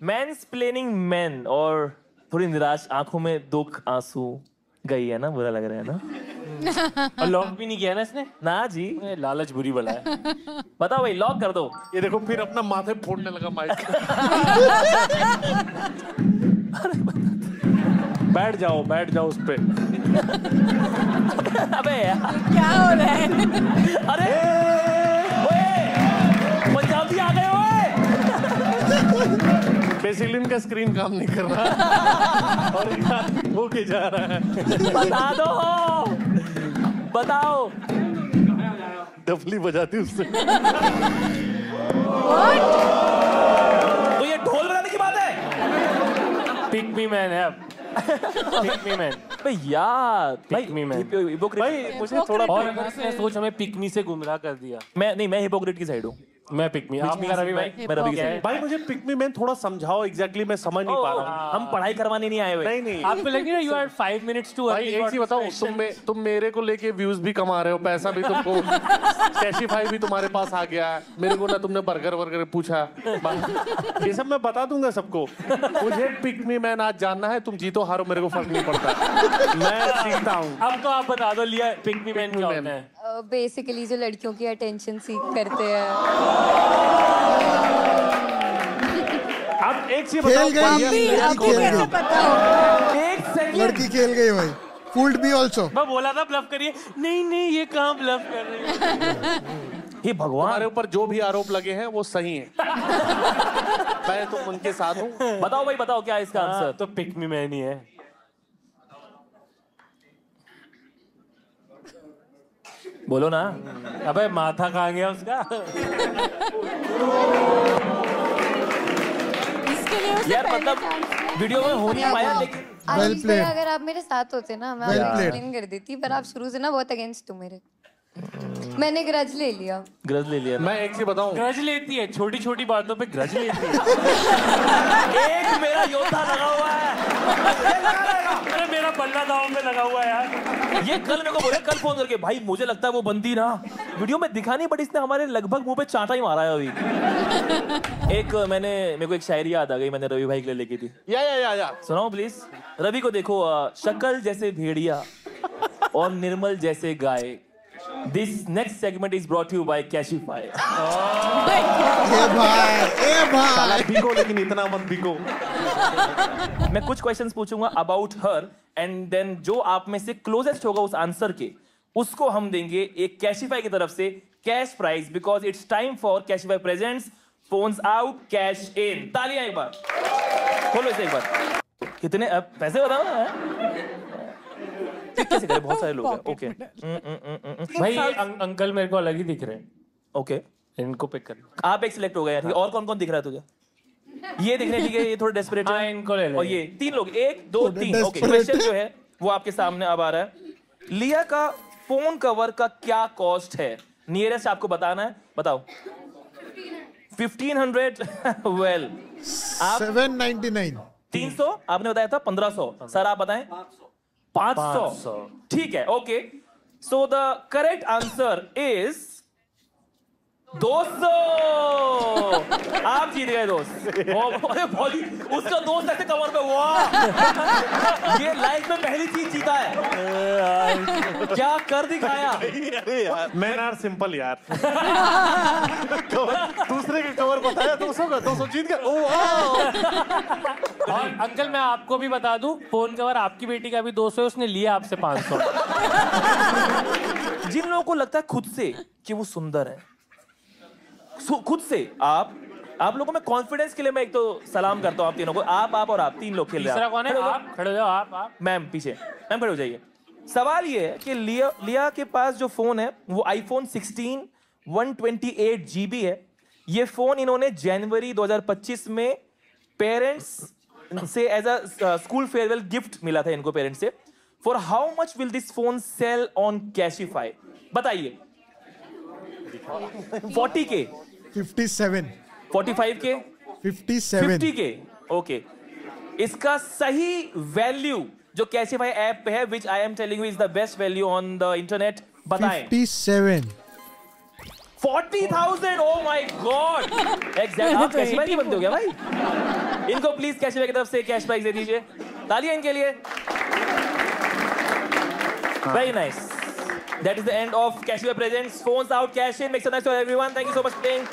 मैंसप्लेनिंग मैन, और थोड़ी निराश आंखों में दुख आंसू गई है ना, बुरा लग रहा है ना? और लॉक भी नहीं किया ना इसने? ना जी, लालच बुरी बला है। बताओ भाई लॉक कर दो। ये देखो फिर अपना माथे फोड़ने लगा माइक। बैठ जाओ उस पे। अबे यार क्या हो रहा है? अरे ओए पंजाबी आ गए ओए। बेसिकली इनका स्क्रीन काम नहीं कर रहा और वो के जा रहा है। बता दो, बताओ। डफली बजाती उससे। तो ये ढोल बजाने की बात है? पिक मी मैन है अब। पिक मी मैन भाई यार, पिक मी मैन भाई मुझे थोड़ा और अगर इसने सोच हमें पिक मी से गुमराह कर दिया। मैं हिपोक्रेट की साइड हूँ। मैं पिक मी, आपका रवि भाई? मैं रवि की साइड। भाई मुझे पिक मी मैन थोड़ा समझाओ एग्जैक्टली, मैं समझ नहीं पा रहा हूँ। हम पढ़ाई करवाने नहीं आए हुए। नहीं आपको लग रहा है यू आर 5 minutes टू भाई एक चीज बताओ, तुम मेरे को लेके व्यूज भी कमा रहे हो, पैसा भी तुमको, कैशिफाई भी तुम्हारे पास आ गया, मेरे को ना तुमने बर्गर पूछा। ये सब मैं बता दूंगा सबको। मुझे पिक मी मैन आज जानना है, तुम जीतो हारो मेरे को फर्क नहीं पड़ता, मैं सीखता हूँ। अब तो आप बता दो लिया पिक मी मैन क्या होता है? बेसिकली जो लड़कियों की अटेंशन सीख करते हैं। अब एक चीज खेल बताओ, गई, अभी कैसे पता हो? एक सेकंड, लड़की खेल गई भाई। Fooled me also. मैं बोला था ब्लफ करिए, नहीं ये कहाँ ब्लफ कर रहे हैं? हे भगवान, हमारे ऊपर जो भी आरोप लगे हैं वो सही है। मैं तो उनके साथ हूँ। बताओ भाई बताओ क्या है इसका आंसर? तो पिक मी मैन ही है। बोलो ना। अबे माथा कहाँ गया उसका? इसके लिए उसे यार पहले मतलब chance- वीडियो में हो नहीं पाया, लेकिन Well आशीष भाई, played. अगर आप मेरे साथ होते ना मैं Well आपको played. एक्सप्लेन कर देती, पर आप शुरू से ना बहुत अगेंस्ट हो मेरे। मैंने ग्रज ले लिया। ग्रज ले लिया। मैं एक चीज बताऊं, ग्रज लेती है, छोटी छोटी बातों पे ग्रज लेती है। एक मेरा योद्धा लगा हुआ है। अरे मेरा बल्ला दाव में लगा हुआ है यार। ये कल मेरे को बोले, कल फोन करके, भाई मुझे लगता है वो बंदी ना वीडियो में दिखा नहीं, बट इसने हमारे लगभग मुंह पे चांटा ही मारा है अभी। एक मेरे को एक शायरी याद आ गई, मैंने रवि भाई के लिए लिखी थी। या सुनाओ प्लीज। रवि को देखो, शक्ल जैसे भेड़िया और निर्मल जैसे गाय। This next segment is brought you by Cashify. ए भाई साला बिको, लेकिन इतना मत बिको। मैं कुछ क्वेश्चंस पूछूंगा अबाउट हर, एंड देन जो आप में से क्लोजेस्ट होगा उस आंसर के, उसको हम देंगे एक कैशिफाई की तरफ से cash prize, because it's time for Cashify presents phones out cash in. तालियां एक बार खोलो इसे एक बार। कितने पैसे बताओ ना। कैसे करें, बहुत सारे लोग हैं। ओके भाई ये अंकल मेरे को अलग ही दिख रहे हैं। ओके, इनको पिक कर। आप एक सिलेक्ट हो गए। और कौन कौन दिख रहा है तुझे? ये दिख रहे हैं, ठीक है, ये थोड़े डेस्परेट हाँ, है। इनको ले ले। और ये 3 लोग, 1 2 3। Okay, desperate। क्वेश्चन जो है वो आपके सामने अब आ रहा है। लिया का फोन कवर का क्या कॉस्ट है? नियरेस्ट आपको बताना है, बताओ। 1500। वेल आप 799। 300 आपने बताया था। 1500 सर आप बताएं। 500 ठीक है। Okay, so the correct answer is 200। आप जीत गए दोस्त। अरे भाई, उसका दोस्त ऐसे कमर पे, वाह, ये लाइफ में पहली चीज जीता है। क्या कर दिखाया। अरे यार मैन आर सिंपल यार। दूसरे के कवर बताया 200 का, 200 जीत गया। और अंकल मैं आपको भी बता दूं, फोन कवर आपकी बेटी का भी 200 है, उसने लिया आपसे 500। जिन लोगों को लगता है खुद से कि वो सुंदर है, खुद से आप आप लोगों में कॉन्फिडेंस के लिए मैं एक तो सलाम करता हूँ आप तीनों को। आप और आप 3 लोग खेल रहे हैं। तीसरा कौन है? आप खड़े हो जाओ। आप मैम पीछे, मैम खड़े हो जाइए। सवाल ये है कि लिया के पास जो फोन है वो iPhone 16 128 GB है। ये फोन इन्होंने जनवरी 2025 में पेरेंट्स से as a school farewell gift मिला था इनको पेरेंट्स से। For how much will this phone sell on Cashify? बताइए। 40K, 57, 45K, 57, 50K। ओके, इसका सही वैल्यू जो कैशिफाई ऐप पे है, which I am telling you is the best value on the internet, बताएं। 57, 40,000। Oh my god, exact. आप Cashify नहीं बनते हो क्या भाई? इनको प्लीज कैशिफाई की तरफ से कैश प्राइज दे दीजिए। तालियां इनके लिए। Very nice. That is the end of Cashway Presents. Phones out, cash in. Make some nice for everyone. Thank you so much for playing.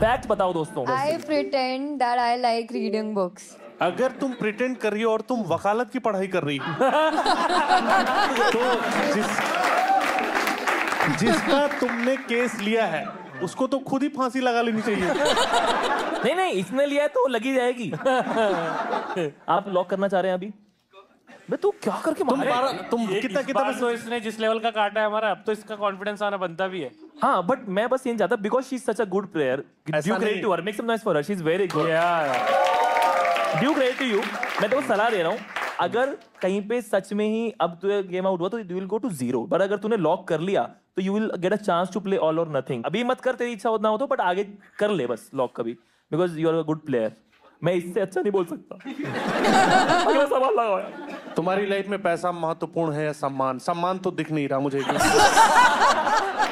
Fact बताओ दोस्तों। I pretend that I like reading books. अगर तुम pretend कर रही हो और तुम वकालत की पढ़ाई कर रही हो तो जिसका तुमने केस लिया है उसको तो खुद ही फांसी लगा लेनी चाहिए। नहीं, इसने लिया है तो लगी जाएगी। आप लॉक करना चाह रहे हैं अभी? तू क्या करके तुम कितना तो इसने जिस लेवल का काटा है हमारा, अब तो इसका कॉन्फिडेंस आना बनता भी है। हाँ, बट मैं बस ये चाहता because she is such a good player, due credit to her, make some noise for her, she is very good. Due credit to you. मैं तो सलाह दे रहा हूँ, अगर कहीं पे सच में ही अब तू गेम आउट हुआ तो you will go to 0, but अगर तूने लॉक कर लिया तो you will get a chance to play all or nothing. अभी मत कर, तेरी इच्छा होना हो तो, बट आगे कर ले बस लॉक कभी, because you are a good player. मैं इससे अच्छा नहीं बोल सकता। अगला सवाल लगाओ। तुम्हारी लाइफ में पैसा महत्वपूर्ण है या सम्मान? सम्मान तो दिख नहीं रहा मुझे।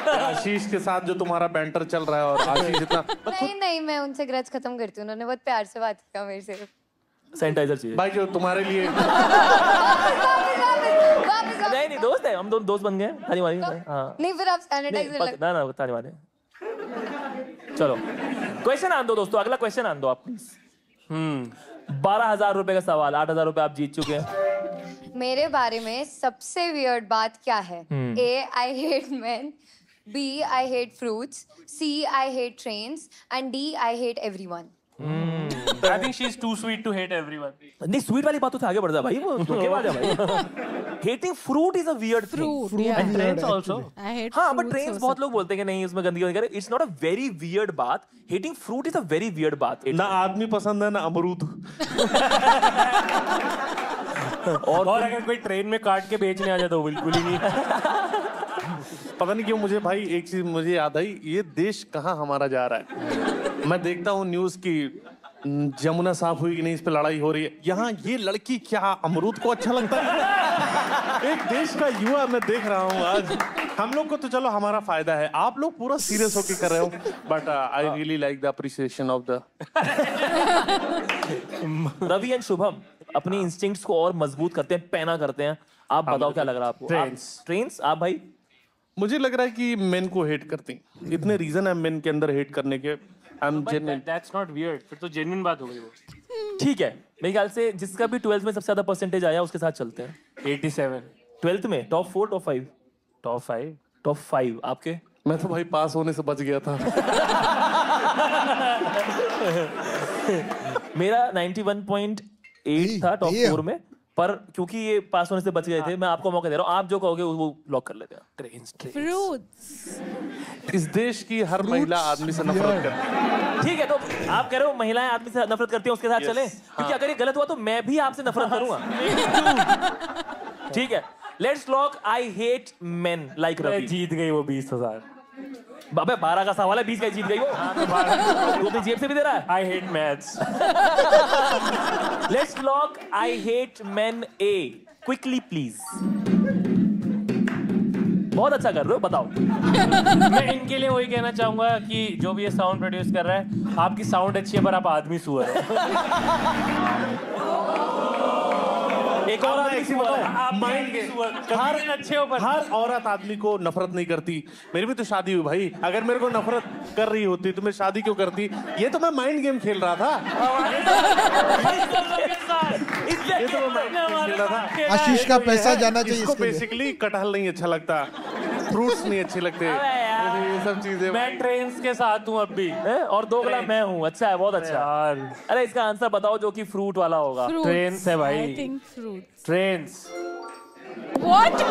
आशीष के साथ जो तुम्हारा बैंटर चल रहा है, और आशीष इतना नहीं, मैं उनसे ग्रज खत्म करती हूँ। उन्होंने बहुत प्यार से बात किया मेरे से। सैनिटाइजर चाहिए भाई जो तुम्हारे लिए। नहीं दोस्त है, हम दोनों दोस्त बन गए। थाली मारी। हाँ नहीं, फिर आप सैनिटाइजर ना थाली मारे। चलो क्वेश्चन आन दो दोस्तों, अगला क्वेश्चन आन दो आप प्लीज। 12,000 रुपए का सवाल, 8,000 रुपए आप जीत चुके हैं। मेरे बारे में सबसे वियर्ड बात क्या है? A, I hate men. B, I hate fruits. C, I hate trains. And D, I hate everyone. I think she's too sweet to hate everyone. नहीं, स्वीट वाली बातों से आगे बढ़ जा भाई, वो धोखेबाज है भाई। Hating fruit is a weird thing. And trains also. I hate हाँ, but fruits trains also. बहुत लोग बोलते हैं कि नहीं उसमें गंदगी वगैरह। It's not a very weird बात। Hating fruit is a very weird बात। ना आदमी पसंद है ना अमरूद। और अगर कोई ट्रेन में काट के बेचने आ जाए तो बिल्कुल ही नहीं। पता नहीं क्यों मुझे भाई एक चीज मुझे याद आई, ये देश कहाँ हमारा जा रहा है। मैं देखता हूँ न्यूज की जमुना साफ हुई कि नहीं, इस पे लड़ाई हो रही है। यहाँ ये लड़की क्या अमरूद को अच्छा लगता है? एक देश का युवा मैं देख रहा हूँ आज। हम लोग को तो चलो हमारा फायदा है, आप लोग पूरा सीरियस होके कर रहे हो। But I really like the appreciation of the. Ravi and Shubham अपनी इंस्टिंक्ट्स को और मजबूत करते हैं, पैना करते हैं। आप बताओ क्या लग रहा है आपको? ट्रेन्स। आप भाई? मुझे लग रहा है कि मेन को हेट करती। इतने रीजन है मेन के अंदर हेट करने के। That's not weird. फिर तो जेन्युइन बात हो गई वो। ठीक है, मेरे ख्याल से जिसका भी 12th में सबसे ज्यादा परसेंटेज आया उसके साथ चलते हैं। 87। 12th में टॉप 4, टॉप 5? टॉप 5। टॉप 5 आपके? मैं तो भाई पास होने से बच गया था। मेरा 91.8 था टॉप 4 में, पर क्योंकि ये पास होने से बच गए थे, मैं आपको मौका दे रहा हूँ। आप जो कहोगे वो लॉक कर लेते हैं। ट्रेन्स। Fruits. इस देश की हर महिला आदमी से नफरत करती है। ठीक है, तो आप कह रहे हो महिलाएं आदमी से नफरत करती हैं, उसके साथ चलें? क्योंकि अगर ये गलत हुआ तो मैं भी आपसे नफरत करूंगा। ठीक है, let's lock I hate men like Ravi. जीत गई वो 20,000। बाबे 12 का सवाल है, 20 का जीत गई वो। तू अपनी जेब से भी दे रहा है। I hate maths. Let's lock I hate main A. Quickly please. बहुत अच्छा कर रहे हो, बताओ। मैं इनके लिए वही कहना चाहूंगा कि जो भी ये साउंड प्रोड्यूस कर रहा है, आपकी साउंड अच्छी है पर आप आदमी सुअर हो। एक और हर औरत आदमी को नफरत नहीं करती। मेरी भी तो शादी हुई भाई, अगर मेरे को नफरत कर रही होती तो मैं शादी क्यों करती? ये तो मैं माइंड गेम खेल रहा था। आशीष का पैसा जाना चाहिए। इसको बेसिकली कटहल नहीं अच्छा लगता, फ्रूट्स नहीं अच्छे लगते। ये सब चीजें। मैं ट्रेन्स के साथ हूँ अब भी। और दोगला मैं हूँ। अच्छा है, बहुत अच्छा यार। अरे इसका आंसर बताओ जो कि फ्रूट वाला होगा। ट्रेन्स है भाई। I think fruits. Trains. What?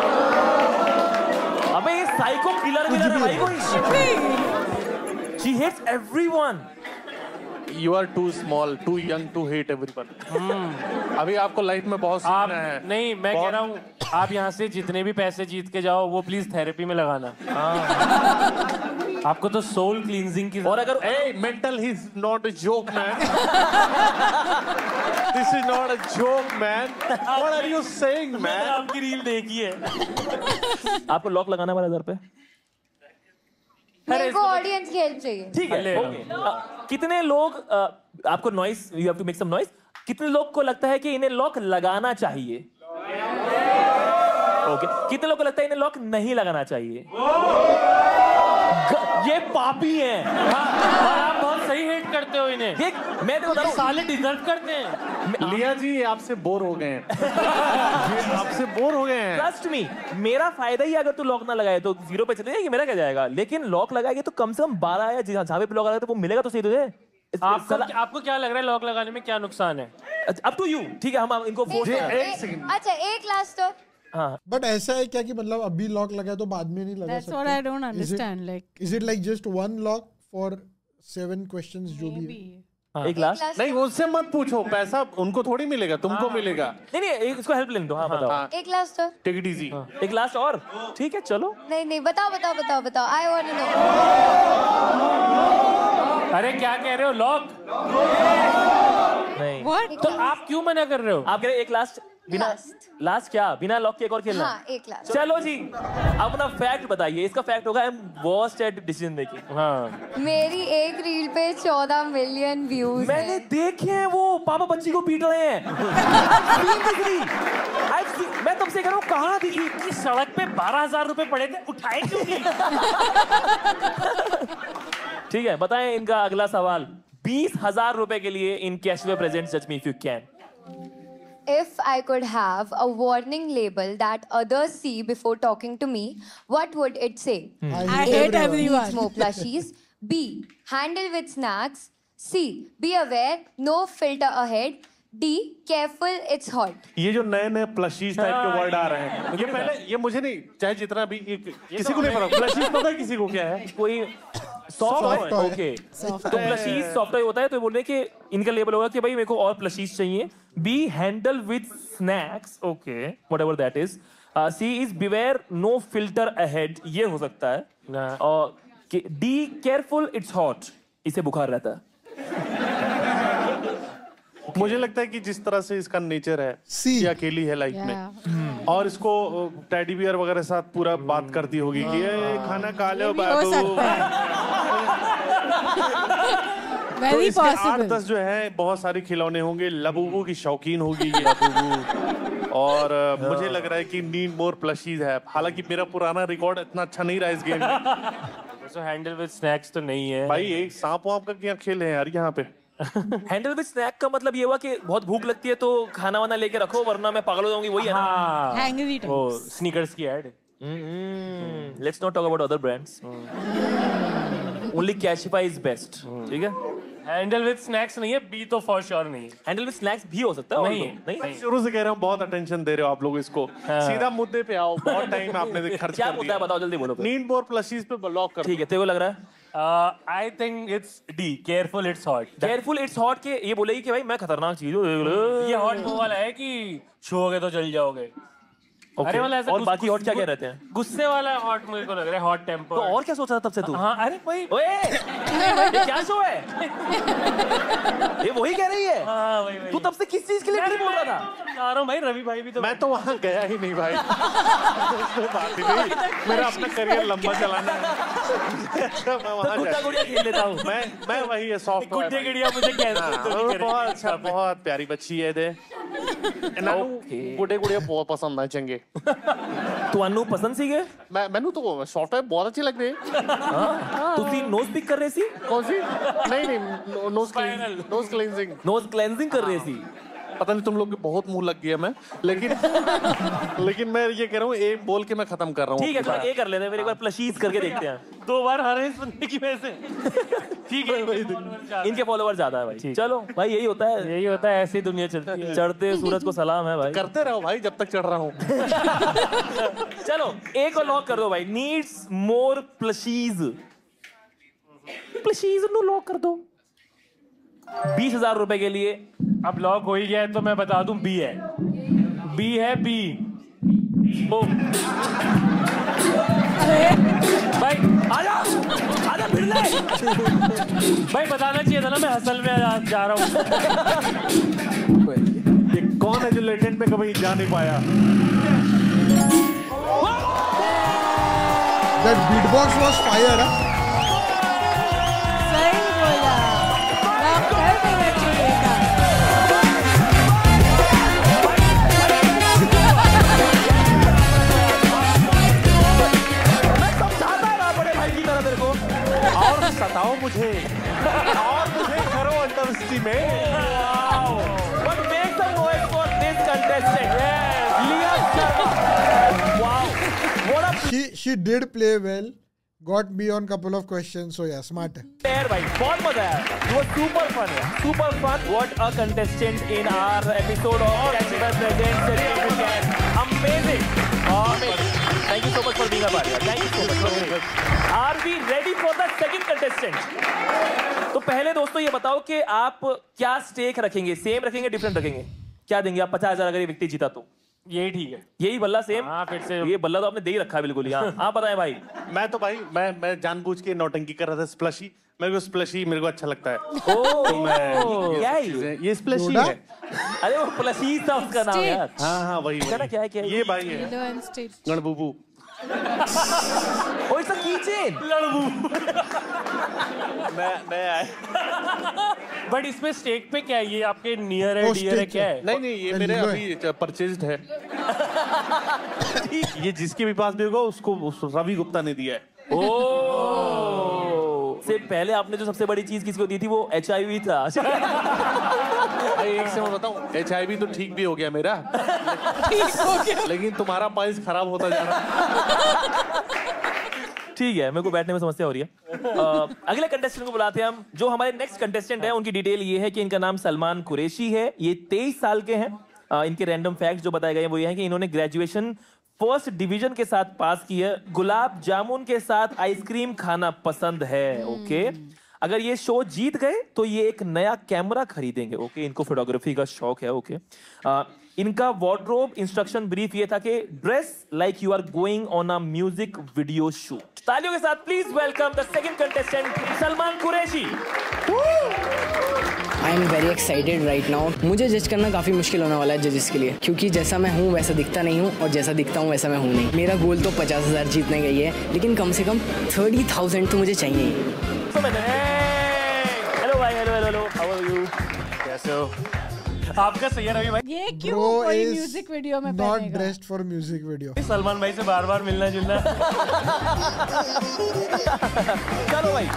अबे ये साइको किलर है भाई कोई। She hates everyone. You are too small, too young to hate everyone. अभी आपको लाइफ में बहुत आप सीखना है। नहीं, मैं कह रहा हूँ आप यहाँ से जितने भी पैसे जीत के जाओ वो प्लीज थेरेपी में लगाना। आपको तो सोल क्लींजिंग की। और अगर Hey, mental is not a joke, man. This is not a joke, man. What are you saying, मैंने man? आपकी रील देखी है। आपको लॉक लगाना है हमारे घर पे? मेरे को ऑडियंस की हेल्प चाहिए। ठीक है, ओके। कितने लोग आपको noise, you have to make some noise. कितने लोग को लगता है कि इन्हें लॉक लगाना चाहिए? ओके। कितने लोग को लगता है इन्हें लॉक नहीं लगाना चाहिए? ये पापी हैं। और आप बहुत सही हेट करते हो इन्हें। देख मैं तो बता रहा हूं, साले डिजर्व करते हैं। लिया जी, ये आपसे बोर हो गए हैं। ये आपसे बोर हो गए हैं। ट्रस्ट मी, मेरा फायदा ही अगर तू लॉक ना लगाए तो 0 पे चले जाएगी, मेरा क्या जाएगा। लेकिन लॉक लगाएगी तो कम से कम 12 या जहां पे लॉक लगाएगा तो वो मिलेगा तो सही तुझे। आपको क्या लग रहा है लॉक लगाने में क्या नुकसान है? अब टू यू। ठीक है, हम इनको फोर्स। अच्छा एक लास्ट और। हाँ, बट ऐसा है क्या कि मतलब अभी लॉक लगा तो बाद में नहीं लगा That's सकते? what I don't understand. Like Is it like just one lock for 7 questions जो भी है? maybe. एक लास्ट। नहीं, उससे मत पूछो, पैसा उनको थोड़ी मिलेगा, तुमको मिलेगा। नहीं इसको हेल्प लेने दो। हाँ बताओ। एक लास्ट और। Take it easy. एक लास्ट और। ठीक है चलो। नहीं बताओ। I want to know. अरे क्या कह रहे हो लॉक? नहीं What? तो आप क्यों मना कर रहे हो? आप कह रहे एक लास्ट बिना लास्ट क्या बिना लॉक के एक और खेलना? हाँ एक लास्ट। चलो जी, अपना फैक्ट बताइए। इसका फैक्ट होगा I am worst at decision making. हाँ, मेरी एक रील पे 14 मिलियन व्यूज मैंने देखे हैं वो पापा बच्ची को पीट रहे हैं। मैं तब से कह रहा हूँ कहाँ दिखी कि सड़क पे 12,000 रुपए पड़े थे, उठाए क्यों नहीं? ठीक है, बताएं इनका अगला सवाल। 20,000 रुपए के लिए इन कैश वे प्रेजेंट जज me if you can. If I could have a warning label that others see before talking to me, what would it say? I hate everyone. Eat more plushies. B. Handle with snacks. C. Be aware. No filter ahead. D. Careful. It's hot. ये जो नए plushies type के word आ रहे हैं, ये पहले ये मुझे नहीं, चाहे जितना भी किसी को नहीं पता। प्लशीज पता है किसी को क्या है? कोई सॉफ्ट टॉय। ओके, तो प्लशीज सॉफ्ट टॉय होता है, तो बोलने के इनका लेबल होगा कि भाई मेरे को और प्लशीज चाहिए। Be handle with snacks, okay whatever that is. See is beware no filter ahead, ये हो सकता है। और डी केयरफुल इट्स हॉट, इसे बुखार रहता है। मुझे लगता है कि जिस तरह से इसका नेचर है, ये अकेली है लाइफ में, और इसको टेडी बियर वगैरह साथ पूरा बात करती होगी कि ये खाना खा लो बाबू। तो इसके 8-10 जो है बहुत सारे खिलौने होंगे, लबूबू की शौकीन होगी ये लबूबू। और मुझे लग रहा है कि नीड मोर प्लशीज है। हालांकि मेरा पुराना रिकॉर्ड इतना अच्छा नहीं रहा इस गेम में। तो हैंडल विद स्नैक्स तो नहीं है भाई। एक सांप वाप का क्या खेल है यार यहाँ पे? हैंडल विद स्नैक का मतलब ये हुआ कि बहुत भूख लगती है तो खाना वाना लेके रखो वरना मैं पागल हो जाऊंगी, वही है ना? Hangry type. वो स्नीकर्स की add. Let's not talk about other brands. Only Cashify is best. ठीक है, हैंडल विद स्नैक्स नहीं है, बी तो फॉर श्योर नहीं है। हैंडल विद स्नैक्स भी हो सकता है। नहीं। शुरू से कह रहा हूँ बहुत अटेंशन दे रहे हो आप लोग इसको। सीधा मुद्दे पे आओ, बहुत टाइम आपने खर्च क्या कर मुद्दा है दिया। बताओ जल्दी बोलो। नीड मोर प्लशीज पे लॉक कर। ठीक है, तेरे को लग रहा है? I think it's D, careful it's hot. Careful it's hot के ये बोलेगी कि भाई मैं खतरनाक चीज हूँ। ये हॉट वो वाला है कि छुओगे तो जल जाओगे। अरे वाला ऐसा। और बाकी हॉट क्या रहते हैं? गुस्से वाला हॉट मुझे को लग रहा है, हॉट टेम्पर। तो और क्या सोच रहा था तब से तू? हाँ, अरे भाई ओए ये क्या शो है? ये वही कह रही है। हाँ वही तू तब से किस चीज के लिए नहीं बोल रहा था? समझा रहा हूँ भाई, रवि भाई भी तो। मैं तो वहां गया ही नहीं भाई। बात ही नहीं, मेरा अपना करियर लंबा चलाना है। मैं वहां गुड्डा गुड़िया खेल लेता हूँ। मैं वही है सॉफ्ट। गुड्डे गुड़िया मुझे बहुत अच्छा, बहुत प्यारी बच्ची है दे। गुड्डे गुड़िया बहुत पसंद है चंगे। तू अनु पसंद सी गए? मैनू तो सॉफ्टवेयर बहुत अच्छी लग रही है। तू सी नोज पिक कर रही सी? कौन सी? नहीं नोज क्लींजिंग। नोज क्लेंजिंग कर रही सी। पता नहीं तुम लोग के बहुत मुंह लग गया मैं, लेकिन मैं ये कह रहा हूँ एक बोल के मैं खत्म कर रहा हूँ। ठीक है, चलो एक कर लेते हैं, फिर एक बार प्लशीज करके देखते हैं। 2 बार हारे इस बंदे की वजह से। ठीक है, इनके फॉलोवर ज्यादा है भाई। चलो भाई, यही होता है, ऐसी दुनिया चलती है। चढ़ते सूरज को सलाम है भाई, करते रहो भाई जब तक चढ़ रहा हूँ। चलो एक और लॉक कर दो भाई, needs more plushies no lock कर दो 20,000 रुपए के लिए। अब लॉक हो ही गया है तो मैं बता दूं, बी है, बी। ओ भाई आजा फिर ले। भाई बताना चाहिए था ना, मैं हसल में जा रहा हूँ। ये कौन है जो लेटेंट पे कभी जा नहीं पाया? That beatbox was fire, huh? सही बोला, लॉक कर देना चाहिए था। मैं समझाता रहा बड़े भाई की तरह तेरे को, और सताओ मुझे, और मुझे करो underestimate. But make some noise for this contestant. लिया Sharma. Wow, what a She did play well. Got me on couple of questions, so yeah, smart है। player भाई, बहुत मजा आया। It was super fun, super fun. What a contestant in our episode of Catch the Present. Amazing. Thank you so much for being a part. Thank you so much for being. Are we ready for the second contestant? तो पहले दोस्तों ये बताओ कि आप क्या stake रखेंगे, same रखेंगे, डिफरेंट रखेंगे? क्या देंगे आप 50,000 अगर ये व्यक्ति जीता तो? यही ठीक है, यही बल्ला सेम। हाँ फिर से ये बल्ला तो आपने दे ही रखा है बिल्कुल ही। हाँ आप बताएं भाई। मैं तो भाई मैं जानबूझ के नौटंकी कर रहा था। स्प्लशी मेरे को अच्छा लगता है। क्या है ये स्प्लशी है। अरे वो प्लशी था उसका नाम यार। हाँ वही क्या है ये भाई है गणबूबू। Oh it's a kitchen. मैं आए बट इसमें स्टेक पे क्या है? ये आपके नियर है, डियर है, क्या है? नहीं ये मेरे अभी परचेज्ड है। ये जिसके भी पास भी होगा उसको रवि गुप्ता ने दिया है। से पहले आपने जो सबसे बड़ी चीज किसको दी थी वो HIV था। एक से मैं बताऊं, HIV तो ठीक भी हो गया मेरा, लेकिन तुम्हारा पाइस खराब होता जा रहा। ठीक है, मेरे को बैठने में समस्या हो रही है। अगले कंटेस्टेंट को बुलाते हैं हम। जो हमारे नेक्स्ट कंटेस्टेंट है उनकी डिटेल ये है कि इनका नाम सलमान कुरैशी है। ये 23 साल के हैं। इनके रैंडम फैक्ट्स जो बताए गए हैं वो ये है कि इन्होंने ग्रेजुएशन फर्स्ट डिवीजन के साथ पास की है। गुलाब जामुन के साथ आइसक्रीम खाना पसंद है। ओके, अगर ये शो जीत गए तो ये एक नया कैमरा खरीदेंगे। ओके, इनको फोटोग्राफी का शौक है। ओके, इनका वार्डरोब इंस्ट्रक्शन ब्रीफ ये था कि dress like you are going on a music video shoot. तालियों के साथ please welcome the second contestant Salman Qureshi. I am very excited right now. मुझे जज करना काफ़ी मुश्किल होने वाला है जजेस के लिए, क्योंकि जैसा मैं हूँ वैसा दिखता नहीं हूँ और जैसा दिखता हूँ वैसा मैं हूँ नहीं। मेरा गोल तो 50,000 जीतने का ही है, लेकिन कम से कम 30,000 तो मुझे चाहिए ही। हेलो भाई, हेलो, हाउ आर यू? कैसे हो? आपका सही है रवि भाई। ये क्यों कोई म्यूजिक वीडियो में नॉट पहनेगा? Dressed for music video. Salman भाई से बार-बार मिलना जुलना। चलो भाई,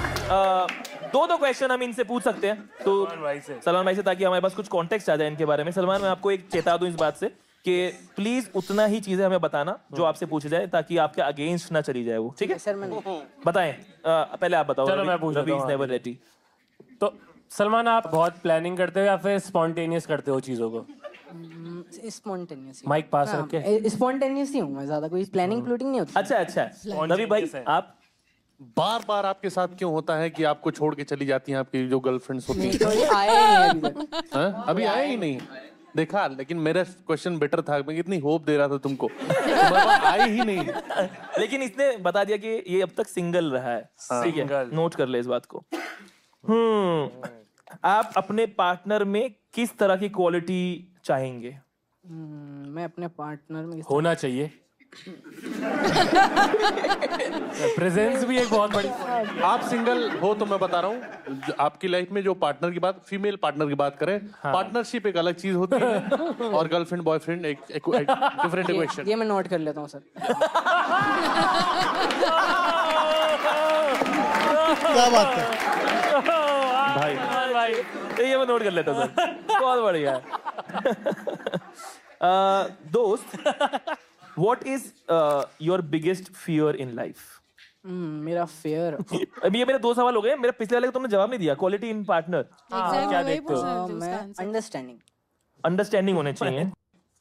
दो क्वेश्चन हम इनसे पूछ सकते हैं तो सलमान भाई से, ताकि हमारे पास कुछ कॉन्टेक्स्ट आ जाए इनके बारे में। सलमान, मैं आपको एक चेता दूं इस बात से कि प्लीज उतना ही चीजें हमें बताना जो आपसे पूछे जाए, ताकि आपके अगेंस्ट ना चली जाए वो। ठीक है सर, मैंने बताएं। पहले आप बताओ। चलो मैं पूछ लेता हूं। Never ready. तो सलमान, आप बहुत प्लानिंग करते हो या फिर स्पॉन्टेनियस करते हो चीजों को? स्पॉन्टेनियस। माइक पास रखे। स्पॉन्टेनियस ही हूँ मैं, ज्यादा कोई प्लानिंग प्लूटिंग नहीं होती। अच्छा, रवि भाई आप बार आपके साथ क्यों होता है कि आपको छोड़ के चली जाती हैं आपकी जो गर्लफ्रेंड्स होती हैं? अभी आए ही नहीं देखा। लेकिन मेरा क्वेश्चन बेटर था, मैं कितनी होप दे रहा था तुमको, आए ही नहीं। लेकिन इसने बता दिया कि ये अब तक सिंगल रहा है। ठीक है, नोट कर ले इस बात को। आप अपने पार्टनर में किस तरह की क्वालिटी चाहेंगे? मैं अपने पार्टनर में होना चाहिए प्रेजेंस भी एक बहुत बड़ी। आप सिंगल हो तो मैं बता रहा हूँ, आपकी लाइफ में जो पार्टनर की बात, फीमेल पार्टनर की बात करें, पार्टनरशिप एक अलग चीज होती है और गर्लफ्रेंड बॉयफ्रेंड एक डिफरेंट इक्वेशन। ये मैं नोट कर लेता हूँ सर। क्या बात है भाई, ये मैं नोट कर लेता हूँ सर। बहुत बढ़िया है। दोस्त, what is your biggest fear in life? मेरा फेयर अभी ये मेरे 2 सवाल हो गए। मेरे पिछले वाले का तुमने जवाब नहीं दिया। क्वालिटी इन पार्टनर क्या देखते हो? मैं अंडरस्टैंडिंग होने चाहिए।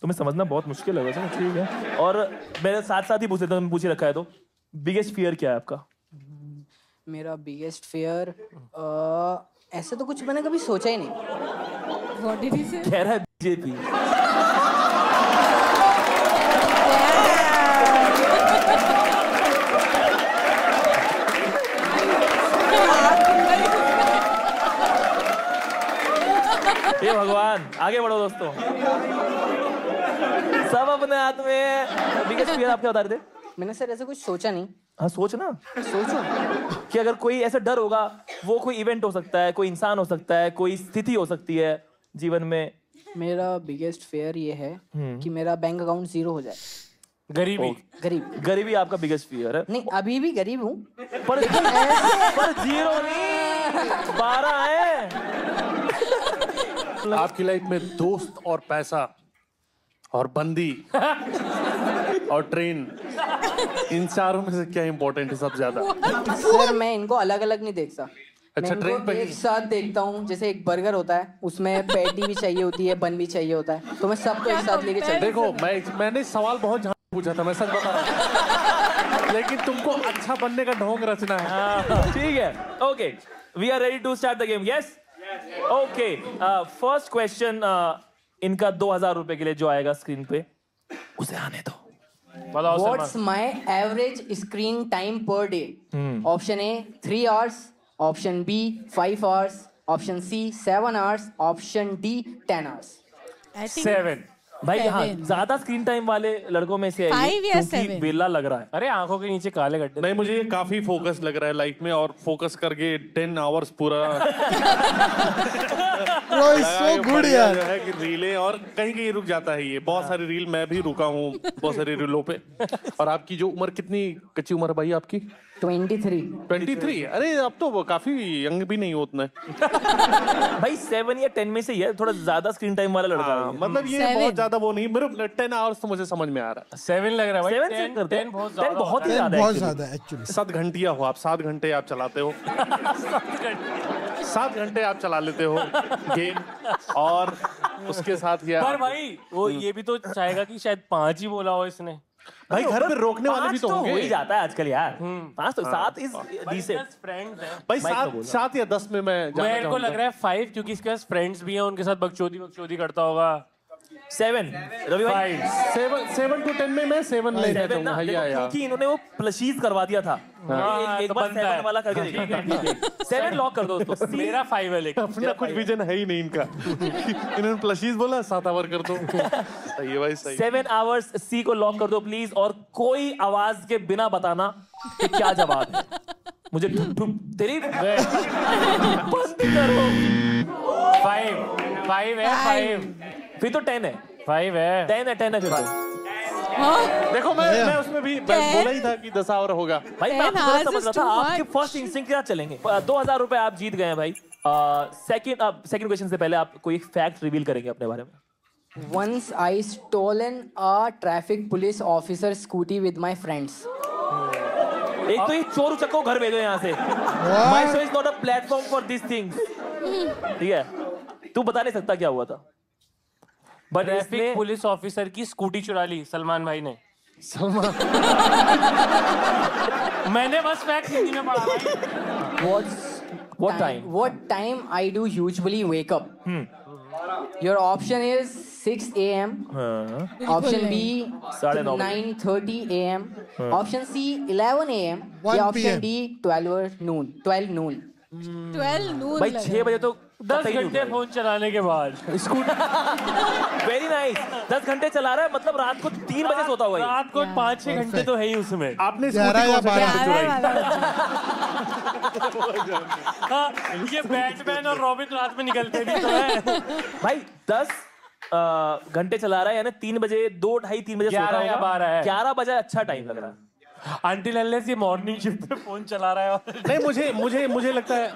तुम्हें समझना बहुत मुश्किल है वैसे, ठीक है। और मेरे साथ साथ ही पूछ लेता हूँ, पूछ ही रखा है तो बिगेस्ट फियर क्या है आपका? मेरा बिगेस्ट फेयर ऐसे तो कुछ मैंने कभी सोचा ही नहीं। What did he say? कह रहा है बीजेपी। हे भगवान, आगे बढ़ो दोस्तों। सब अपने हाथ में। बिगेस्ट फियर आप क्या बता रहे थे? मैंने सर ऐसे कुछ सोचा नहीं। हाँ सोचना, सोचो कि अगर कोई ऐसा डर होगा, वो कोई इवेंट हो सकता है, कोई इंसान हो सकता है, कोई स्थिति हो सकती है जीवन में। मेरा बिगेस्ट फेयर ये है कि मेरा बैंक अकाउंट 0 हो जाए। गरीबी आपका बिगेस्ट फियर है? नहीं, अभी भी गरीब हूँ पर 0 नहीं, 12 है। आपकी लाइफ में दोस्त और पैसा और बंदी और ट्रेन, इन चारों में से क्या इंपॉर्टेंट है सबसे ज्यादा? सर मैं इनको अलग अलग नहीं देखता। अच्छा, मैं ट्रेन इनको पे एक साथ देखता हूँ। जैसे एक बर्गर होता है, उसमें पैटी भी चाहिए होती है, बन भी चाहिए होता है, तो मैं सबको एक साथ लेके चलता हूँ। देखो, मैंने सवाल बहुत जहाँ पूछा था, मैं सच बता रहा हूँ। लेकिन तुमको अच्छा बनने का ढोंग रचना है। ठीक है, okay, we are ready to start the game. Yes, okay. First question इनका 2000 रुपए के लिए जो आएगा स्क्रीन पे, उसे आने दो। What's my average screen time per day? Option A 3 hours, Option B 5 hours, Option C 7 hours, Option D 10 hours. I think 7 भाई हाँ, 7 ज्यादा स्क्रीन टाइम वाले लड़कों में से है 5 या 7? बेला लग रहा है। अरे आंखों के नीचे काले गड्ढे। नहीं, मुझे ये काफी फोकस लग रहा है लाइफ में, और फोकस करके 10 आवर्स पूरा Bro, it's so good यार। जो है कि रीलें, और कहीं कहीं रुक जाता है ये। बहुत सारी रील मैं भी रुका हूँ, बहुत सारी रीलों पे। और आपकी जो उम्र, कितनी कच्ची उम्र है भाई आपकी? 23। अरे अब तो वो काफी यंग भी नहीं हो उतना। भाई 7 या 10 में से ही है, थोड़ा ज्यादा स्क्रीन टाइम वाला लड़का है। मतलब ये 7 बहुत ज्यादा वो नहीं, मेरे 10 आवर्स तो मुझे समझ में आ रहा है। 7 लग रहा है भाई। 7 से करते हैं, 10 बहुत ही ज्यादा बहुत है ज्यादा एक्चुअली। 7 घंटिया हो आप, 7 घंटे आप चलाते हो। 7 घंटे आप चला लेते हो गेम, और उसके साथ यार। पर भाई वो ये भी तो चाहेगा कि शायद 5 ही बोला हो इसने। भाई घर पे रोकने वाले भी तो होंगे। हो ही जाता है आजकल यार। 5 तो 7 इज डिसेंट। फ्रेंड्स हैं भाई 7 या 10 में मैं जाना मेरे को लग रहा है 5, क्योंकि इसके पास फ्रेंड्स भी हैं, उनके साथ बकचोदी करता होगा। 7 रवि भाई। 7 to 10 में मैं 7 ले जाता हूँ भैया यार, क्योंकि इन्होंने वो प्लशीज करवा दिया था। एक बार 7 वाला करके देखिए। 7 लॉक कर दो दोस्तों। मेरा 5 है, लेकिन अपना कुछ विजन है ही नहीं इनका। इन्होंने प्लशीज बोला, 7 आवर कर दो। सही है भाई, सही। 7 आवर्स सी को लॉक कर दो प्लीज, और कोई आवाज के बिना बताना कि क्या जवाब है। मुझे तेरी बंद करो। 5 है, 5 फिर तो 10 है। 5 है, 10 है फिर तो। देखो मैं उसमें भी बोला ही था कि 10 आवर होगा। भाई मैं समझ रहा था आपके फर्स्ट इंस्टिंक्ट के साथ चलेंगे। 2000 रुपए आप जीत गए हैं भाई। सेकंड क्वेश्चन से पहले आप कोई एक फैक्ट रिवील करेंगे अपने बारे में। Once I stolen a traffic police officer scooty with my friends. एक तो ये चोर उचक्को घर भेजो यहाँ से। My show is not a platform for these things. ठीक है, तू बता नहीं सकता क्या हुआ था। बट ट्रैफिक पुलिस ऑफिसर की स्कूटी चुरा ली सलमान भाई ने। मैंने बस फैक्ट हिंदी में पढ़ा भाई। What time I do usually wake up? Your option is 6 a.m. Option B 9:30 a.m. Option C 11 a.m. या option D 12 noon. 12 noon. 12 noon भाई 6 बजे तो 10 घंटे फोन चलाने के बाद वेरी नाइस। 10 घंटे चला रहा है, मतलब रात को 3 बजे सोता हुआ। रात को 5-6 घंटे तो है ही उसमें। आपने ये बैटमैन और रॉबिन रात में निकलते भी तो है। भाई 10 घंटे चला रहा है, यानी 3 बजे 2-2:30-3 बजे सोता होगा। 11 या 12 है। 11 बजे अच्छा टाइम लग रहा है। Until unless ये मॉर्निंग शिफ्ट पे फोन चला रहा है और नहीं मुझे लगता है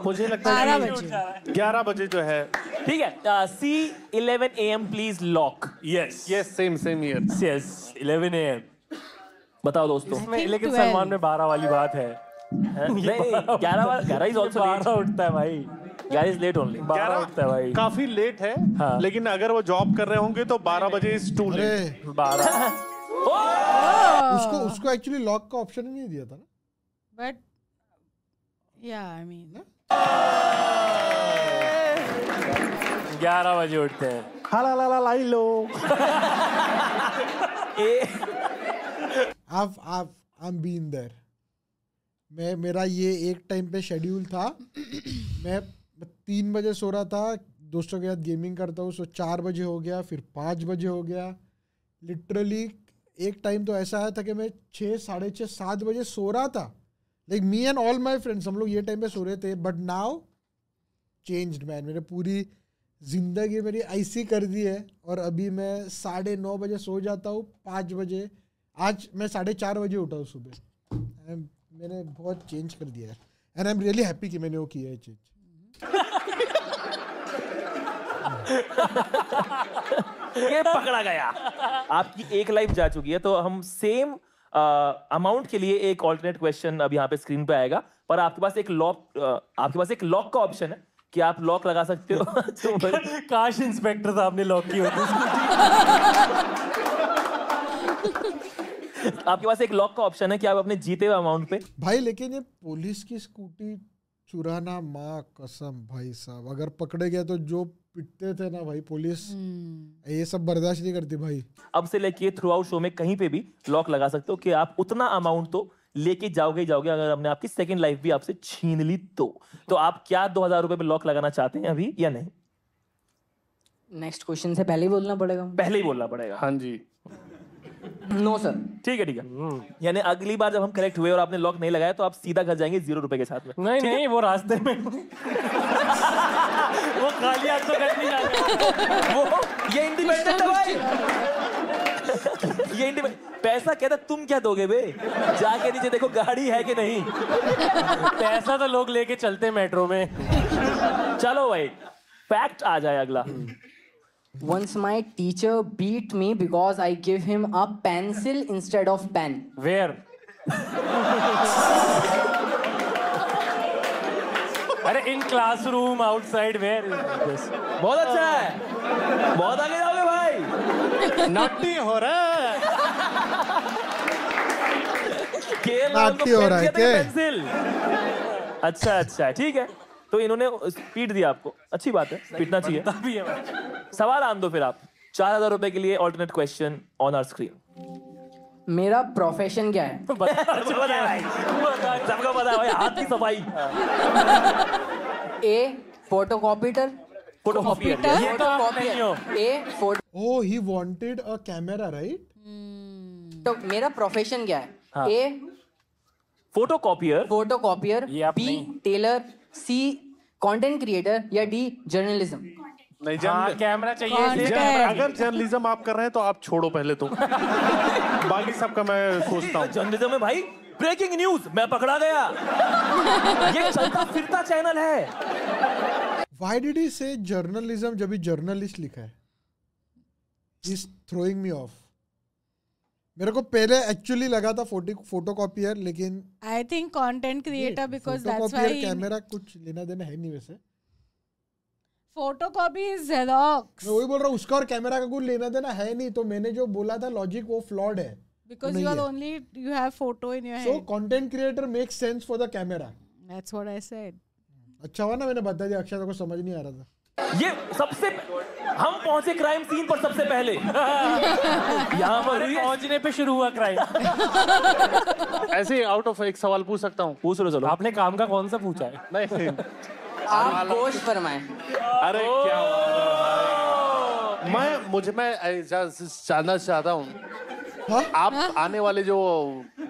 मुझे लगता है 11 बजे जो है ठीक है C11 AM please lock yes same year yes 11 AM बताओ दोस्तों लेकिन सलमान में 12 वाली बात है नहीं 11 इज ऑल्सो 12 उठता है भाई 11 इज लेट ओनली 12 उठता है भाई काफी लेट है लेकिन अगर वो जॉब कर रहे होंगे तो 12 बजे इज टू लेट 12 उसको एक्चुअली लॉक का ऑप्शन ही नहीं दिया था ना बट या आई मीन 11 बजे उठते हैं हाला लाई लो I'm been there. मेरा ये एक टाइम पे शेड्यूल था मैं 3 बजे सो रहा था दोस्तों के साथ गेमिंग करता हूँ 4 बजे हो गया फिर 5 बजे हो गया लिटरली एक टाइम तो ऐसा आया था कि मैं 6 साढ़े 6 7 बजे सो रहा था like me and all my friends हम लोग ये टाइम पे सो रहे थे बट नाउ चेंज्ड मैन मैंने पूरी जिंदगी मेरी ऐसी कर दी है और अभी मैं 9:30 बजे सो जाता हूँ 5 बजे आज मैं 4:30 बजे उठा हूँ सुबह मैंने बहुत चेंज कर दिया है and I am really happy कि मैंने वो किया है चेंज ये पकड़ा गया आपकी एक लाइफ जा चुकी है तो हम सेम अमाउंट के लिए एक ऑल्टरनेट क्वेश्चन अब यहाँ पे स्क्रीन पे आएगा पर आपके पास एक लॉक का ऑप्शन है कि आप लॉक लगा सकते हो काश इंस्पेक्टर साहब ने लॉक की होती आपके पास एक लॉक का ऑप्शन है कि आप अपने जीते हुए अमाउंट पे भाई लेकिन ये पुलिस की स्कूटी चुराना माँ कसम भाई साहब अगर पकड़े गए तो जो पिटते थे ना भाई पुलिस ये सब बर्दाश्त नहीं करती भाई अब से लेके थ्रू आउट शो में कहीं पे भी लॉक लगा सकते हो कि आप उतना अमाउंट तो लेके जाओगे अगर हमने आपकी सेकंड लाइफ भी आपसे छीन ली तो आप क्या 2000 रुपए पे लॉक लगाना चाहते हैं अभी या नहीं नेक्स्ट क्वेश्चन से पहले ही बोलना पड़ेगा पहले ही बोलना पड़ेगा हाँ जी नो सर ठीक है यानी अगली बार जब हम करेक्ट हुए और आपने लॉक नहीं लगाया तो आप सीधा घर जाएंगे 0 रुपए के साथ में नहीं वो रास्ते में वो खाली हाथ तो घर नहीं जाएगा वो ये इंडिपेंडेंट है भाई ये पैसा कहता तुम क्या दोगे बे जाके नीचे देखो गाड़ी है कि नहीं पैसा तो लोग लेके चलते मेट्रो में चलो भाई फैक्ट आ जाए अगला Once my teacher beat me because I gave him a pencil instead of pen. Where? अरे in classroom outside where is this? बहुत अच्छा है बहुत आगे जाओगे भाई नाटी हो रहा है नाटी हो रहा है क्या पेंसिल अच्छा ठीक है तो इन्होंने पीट दिया आपको अच्छी बात है पीटना चाहिए सवाल आन दो फिर आप 4000 रुपए के लिए alternate question on our screen मेरा प्रोफेशन क्या है सबको पता है भाई हाथ की सफाई ए फोटोकॉपीटर Oh, he wanted a camera, right? तो मेरा प्रोफेशन क्या है A photocopier B tailor C content creator या डी जर्नलिज्म नहीं कैमरा चाहिए अगर जर्नलिज्म आप कर रहे हैं तो आप छोड़ो पहले तो बाकी सबका मैं सोचता हूँ जर्नलिज्म में भाई ब्रेकिंग न्यूज मैं पकड़ा गया ये चलता फिरता चैनल है Why did he say journalism जब भी जर्नलिस्ट लिखा है He's throwing me off मेरे को पहले एक्चुअली लगा था फोटोकॉपियर लेकिन I think content creator because that's why camera कुछ लेना देना है नहीं वैसे फोटोकॉपी इज जेरोक्स मैं वही बोल रहा हूँ उसका और कैमरा का कुछ लेना देना है नहीं तो मैंने जो बोला था लॉजिक वो फ्लॉड है because you are only you have photo in your head so content creator makes sense for the camera that's what I said अच्छा हुआ ना मैंने बता दिया अक्षय को समझ नहीं आ रहा था ये सबसे हम पहुंचे क्राइम सीन पर सबसे पहले यहाँ पर पहुंचने पे शुरू हुआ क्राइम ऐसे आउट ऑफ एक सवाल पूछ सकता हूँ पूछ लो चलो आपने काम का कौन सा पूछा है नहीं आप गोश्त फरमाएं अरे क्या मैं जानना चाहता हूँ आप आने वाले जो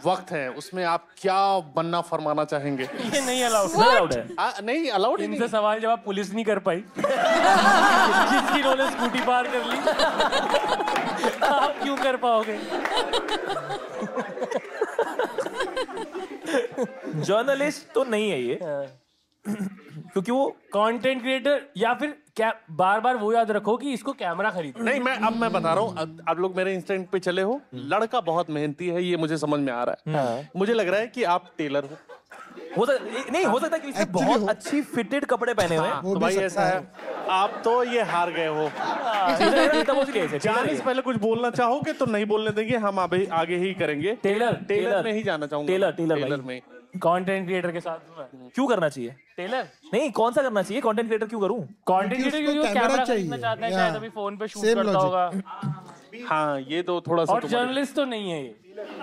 वक्त है उसमें आप क्या बनना फरमाना चाहेंगे ये नहीं अलाउड है नहीं अलाउड इनसे सवाल जवाब पुलिस नहीं कर पाई जिसकी उन्होंने स्कूटी पार कर ली आप आप क्यों कर पाओगे? जर्नलिस्ट तो नहीं है ये, क्योंकि वो कंटेंट क्रिएटर, या फिर क्या, बार बार वो याद रखो कि इसको कैमरा खरीदना। नहीं, मैं बता रहा हूँ, आप लोग मेरे इंस्टेंट पे चले हो। लड़का बहुत मेहनती है, ये मुझे समझ में आ रहा है। मुझे लग रहा है कि आप टेलर हो। नहीं हो सकता कि इसने बहुत अच्छी फिटेड कपड़े पहने हुए हैं। तो भाई ऐसा है, आप तो ये हार गए हो। जाने से पहले कुछ बोलना चाहोगे तो नहीं बोलने देंगे, हम आगे ही करेंगे। टेलर में ही जाना चाहूंगा। टेलर में कंटेंट क्रिएटर के साथ क्यों करना चाहिए? टेलर नहीं, कौन सा करना चाहिए? कंटेंट क्रिएटर क्यों करूं? कंटेंट क्रिएटर क्योंकि कैमरा खरीदना चाहता है, शायद अभी फोन पे शूट करता होगा। हाँ, ये तो थोड़ा सा। और जर्नलिस्ट तो नहीं है ये।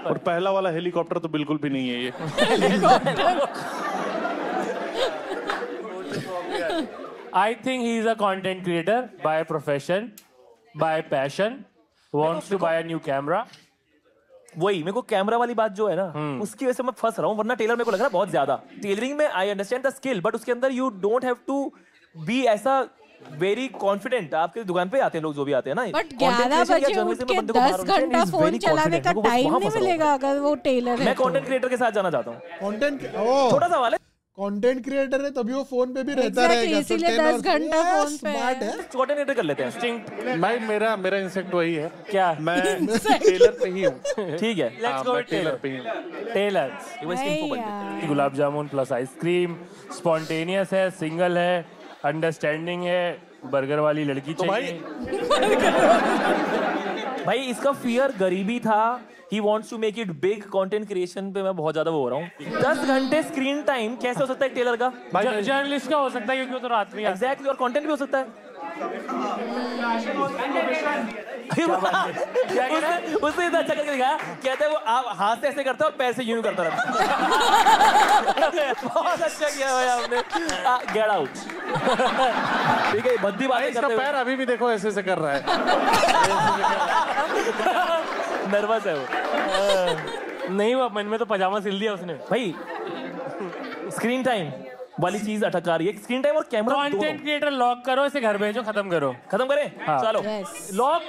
और पहला वाला हेलीकॉप्टर तो बिल्कुल भी नहीं है ये। I think he is a content creator by profession, by passion, wants to buy a new camera. वही मेरे को कैमरा वाली बात जो है ना, उसकी वजह से मैं फंस रहा हूँ। वरना टेलर मेरे को लग रहा है बहुत ज्यादा। टेलरिंग में I understand the skill, but उसके अंदर you don't have to be ऐसा वेरी कॉन्फिडेंट। आपके दुकान पे आते हैं लोग, जो भी आते हैं ना, बट 11 बजे उठ के 10 घंटा फोन चलाने का टाइम नहीं मिलेगा अगर वो टेलर है। मैं कंटेंट क्रिएटर के साथ जाना चाहता हूँ। कंटेंट छोटा सवाल है, कंटेंट क्रिएटर है तभी वो फोन पे भी रहता रहेगा, इसीलिए 10 घंटा फोन पे स्मार्ट है। कंटेंट क्रिएटर कर लेते हैं। भाई मेरा इंस्टिंक्ट वही है। क्या? मैं टेलर पे ही हूँ। ठीक है, लेट्स गो टेलर पे ही हूँ। Taylor gulab jamun plus ice cream, spontaneous है, सिंगल है, अंडरस्टैंडिंग है, बर्गर वाली लड़की चाहिए। भाई इसका फियर गरीबी था। He wants to make it big। Content creation पे मैं बहुत ज्यादा वो हो रहा हूँ। 10 घंटे स्क्रीन टाइम कैसे हो सकता है टेलर का? जर्नलिस्ट का हो सकता है क्योंकि वो तो रात में। एग्जैक्टली, और कंटेंट भी हो सकता है। उसने इतना अच्छा करके दिखाया, कहते हैं वो आप हाथ से ऐसे करता है और पैर से यूं करता रहता है। बहुत अच्छा किया भाई आपने। Get out. ठीक है, बद्दी बात इसका पैर अभी भी देखो ऐसे कर रहा है। नर्वस है वो। नहीं, वो मन में तो पजामा सिल दिया उसने। भाई स्क्रीन टाइम वाली चीज अटक रही है। स्क्रीन टाइम और कैमरा। कंटेंट क्रिएटर लॉक करो, इसे घर भेजो, खत्म करो। खत्म करें? हाँ। चलो लॉक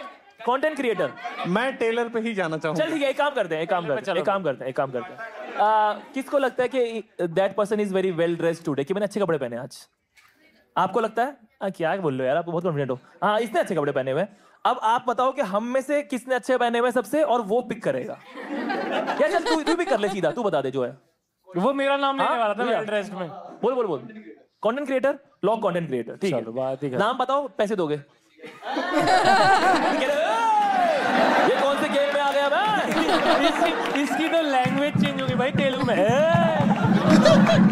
कंटेंट क्रिएटर। मैं टेलर पे ही जाना चाहूंगा। चल ठीक है, एक काम करते हैं। किसको लगता है कि that person is very well dressed today, कि मैंने अच्छे कपड़े पहने आज? आपको लगता है? क्या बोल रहे हो यार, आपको बहुत कॉन्फिडेंट हो। हाँ, इसने अच्छे कपड़े पहने हुए। अब आप बताओ कि हम में से किसने अच्छे पहने हुए सबसे, और वो पिक करेगा। या चल तू पिक कर ले सीधा, तू बता दे जो है। वो मेरा नाम लेने वाला था वेल ड्रेस्ड में। बोल। Content creator, lock content creator. ठीक है, नाम बताओ, पैसे दोगे? ये कौन से गेम में आ गया मैं? इसकी तो लैंग्वेज चेंज होगी भाई, तेलुगु में।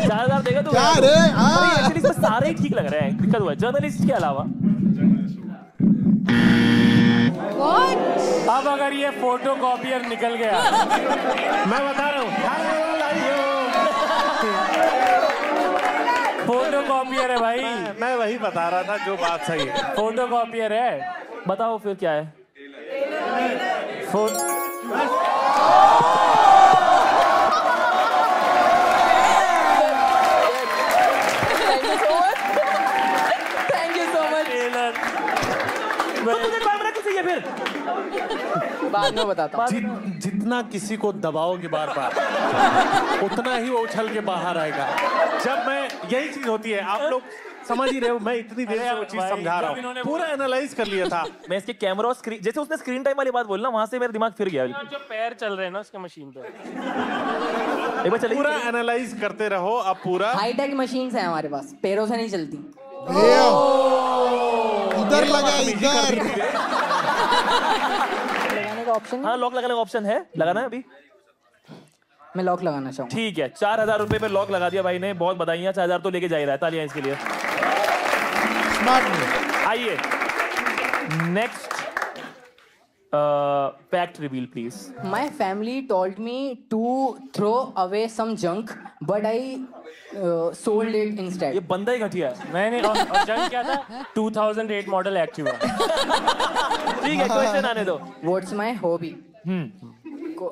4000 देगा तू? क्या रे? एक्चुअली इसमें सारे ही ठीक लग रहे हैं। दिक्कत हुआ है जर्नलिस्ट के अलावा। अब अगर ये फोटो कॉपियर निकल गया, मैं बता रहा हूँ, फोटो कॉपियर है भाई। मैं वही बता रहा था जो बात सही है। फोटो कॉपियर है। बताओ फिर क्या है? Thank you so much. फिर बाद में बताता हूँ। जितना किसी को दबाओगे बार बार, उतना ही वो उछल के बाहर आएगा। जब मैं, यही चीज होती है, आप लोग समझ ही रहे हो। मैं इतनी देर से वो चीज समझा रहा हूँ, पूरा एनालाइज कर लिया था। मैं इसके कैमरा और स्क्रीन, जैसे उसने स्क्रीन टाइम वाली बात बोलना, वहां से मेरा दिमाग फिर गया। जो पैर चल रहे हैं ना उसके मशीन पे, एक बार चलिए, पूरा एनालाइज करते रहो। अब पूरा हाईटेक मशीन्स है हमारे पास, पैरों से नहीं चलती। इधर लगा, इधर लगाने का ऑप्शन। हाँ, लॉक लगाने का ऑप्शन है। लगाना है अभी? मैं लॉक लगाना चाहूँगा। ठीक है, 4000 रुपए पे लॉक लगा दिया भाई ने। बहुत बधाइयाँ, 4000 तो लेके जा ही रहा है। तालियां इसके लिए। आइए next fact reveal please. My family told me to throw away some junk, but I sold it instead. ये बंदा ही घटिया है। मैंने और जंग क्या था? 2008 मॉडल एक्टिवा। ठीक है, क्वेश्चन आने दो। What's my hobby?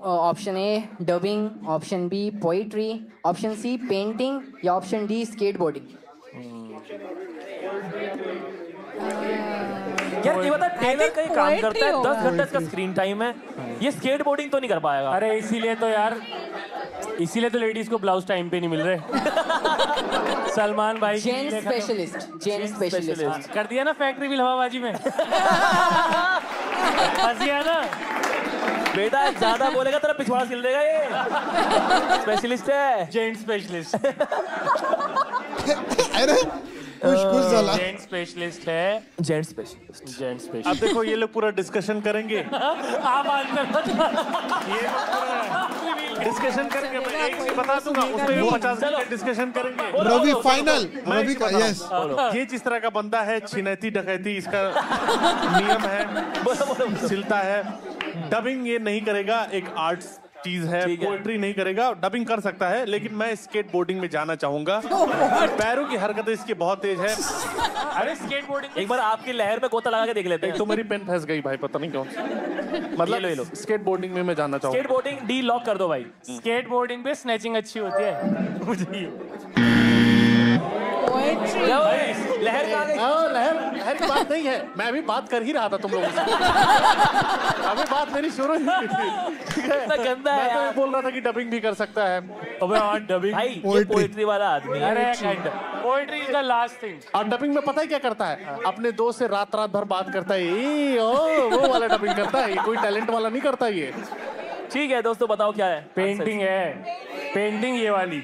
Option A dubbing, option B poetry, option C painting, या ऑप्शन डी स्केटबोर्डिंग। यार ये बता टेलर का ये काम करता है 10 घंटे का स्क्रीन टाइम है, ये स्केट बोर्डिंग तो नहीं कर पाएगा। अरे इसीलिए तो लेडीज को ब्लाउज टाइम पे नहीं मिल रहे। सलमान भाई जेन स्पेशलिस्ट कर दिया ना फैक्ट्री बिल हवाबाजी में। हंसिया ना बेटा, ज्यादा बोलेगा तेरा पिछवाड़ा सिल देगा। ये स्पेशलिस्ट है, जेन स्पेशलिस्ट। अरे कुछ झाला। जेन स्पेशलिस्ट है, जेंट स्पेशलिस्ट। अब देखो ये लोग पूरा डिस्कशन करेंगे। आप डिस्कशन करेंगे, मैं एक चीज बता दूंगा, उसमें भी 50 मिनट डिस्कशन करेंगे। रवि फाइनल, रवि का यस। ये जिस तरह का बंदा है, छिनैती डकैती इसका नियम है, सिलता है। डबिंग ये नहीं करेगा, एक आर्ट्स चीज है, पोएट्री नहीं करेगा। डबिंग कर सकता है, लेकिन मैं स्केट बोर्डिंग में जाना चाहूंगा। पैरों की हरकतें इसकी बहुत तेज है। अरे स्केट बोर्डिंग, एक बार आपकी लहर में गोता लगा के देख लेते हैं। तो मेरी पेन फंस गई भाई, पता नहीं क्यों। मतलब लो। स्केट बोर्डिंग में मैं जाना चाहूंगा। स्केट बोर्डिंग डी लॉक कर दो भाई। स्केट बोर्डिंग पे स्नैचिंग अच्छी होती है मुझे। लहर कहाँ गई? लहर की बात नहीं है, मैं अभी बात कर ही रहा था तुम लोगों से। अभी बात मेरी शुरू ही हुई थी। ठीक है, गंदा है। मैं तो ये बोल रहा था कि डबिंग भी कर सकता है। अबे हाँ डबिंग भाई, ये पोएट्री वाला आदमी है। अरे poetry is the last thing. और डबिंग में पता है क्या करता है? अपने दोस्त से रात भर बात करता है। वो वाला डबिंग करता है, कोई टैलेंट वाला नहीं करता ये। ठीक है दोस्तों, बताओ क्या है? पेंटिंग है, पेंटिंग ये वाली।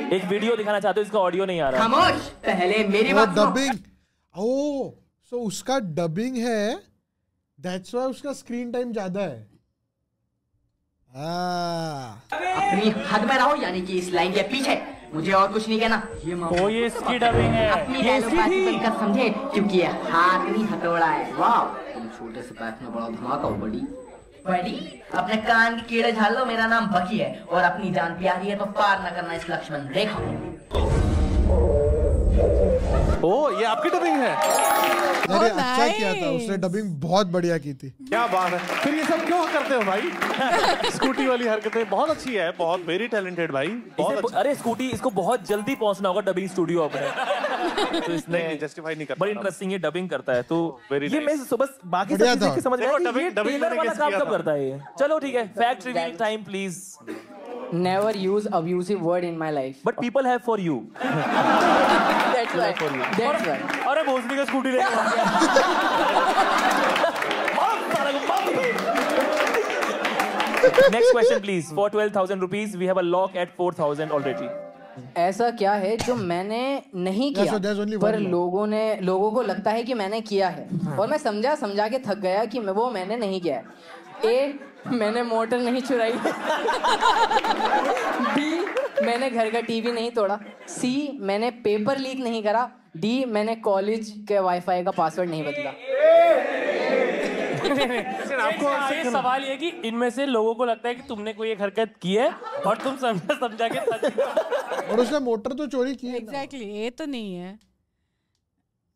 एक वीडियो दिखाना चाहते हो, इसका ऑडियो नहीं आ रहा। खामोश, पहले मेरी बात सुनो। डबिंग, ओ सो उसका डबिंग है, दैट्स व्हाई उसका स्क्रीन टाइम ज्यादा है। अपनी हद में रहो, यानी कि इस लाइन के पीछे। मुझे और कुछ नहीं कहना। ये इसकी डबिंग है। अपनी डायलॉग बनकर समझे, क्योंकि ये हाथ नहीं हथौड़ा है। वाह, तुम छोटे से पैक में बड़ा धमाका हो बड़ी। अपने कान के कीड़े झाड़ लो, मेरा नाम बकी है और अपनी जान प्यारी है तो पार न करना इस लक्ष्मण रेखा। ओ, ये आपकी डबिंग है? अरे अच्छा किया था उसने, डबिंग बहुत बढ़िया की थी। क्या बात है। फिर ये सब क्यों करते हो भाई? स्कूटी वाली हरकतें बहुत अच्छी है, बहुत वेरी टैलेंटेड भाई, बहुत। अरे स्कूटी, इसको बहुत जल्दी पहुंचना होगा डबिंग स्टूडियो अपने। तो इसने जस्टिफाई नहीं करता। बड़ी इंटरेस्टिंग ये डबिंग करता है। तो Very ये मैं बस बाकी सब चीजें की समझ गया कि ये टेलर वाला काम कब करता है ये। चलो ठीक है, fact reveal time please. Never use abusive word in my life. But people have for you. That's right. That's right. अरे भोसड़ी का स्कूटी लेके आ गया। Next question please. For 12,000 rupees, we have a lock at 4,000 already. ऐसा क्या है जो मैंने नहीं किया, so there's only पर one लोगों को लगता है कि मैंने किया है, और मैं समझा के थक गया कि वो मैंने नहीं किया है। ए, मैंने मोटर नहीं चुराई। बी, मैंने घर का टीवी नहीं तोड़ा। सी, मैंने पेपर लीक नहीं करा। डी, मैंने कॉलेज के वाईफाई का पासवर्ड नहीं बदला। आपको ये सवाल ये कि इनमें से लोगों को लगता है कि तुमने कोई एक हरकत की है और तुम समझा के और उसने मोटर तो चोरी की है। एग्जैक्टली, ये तो नहीं है।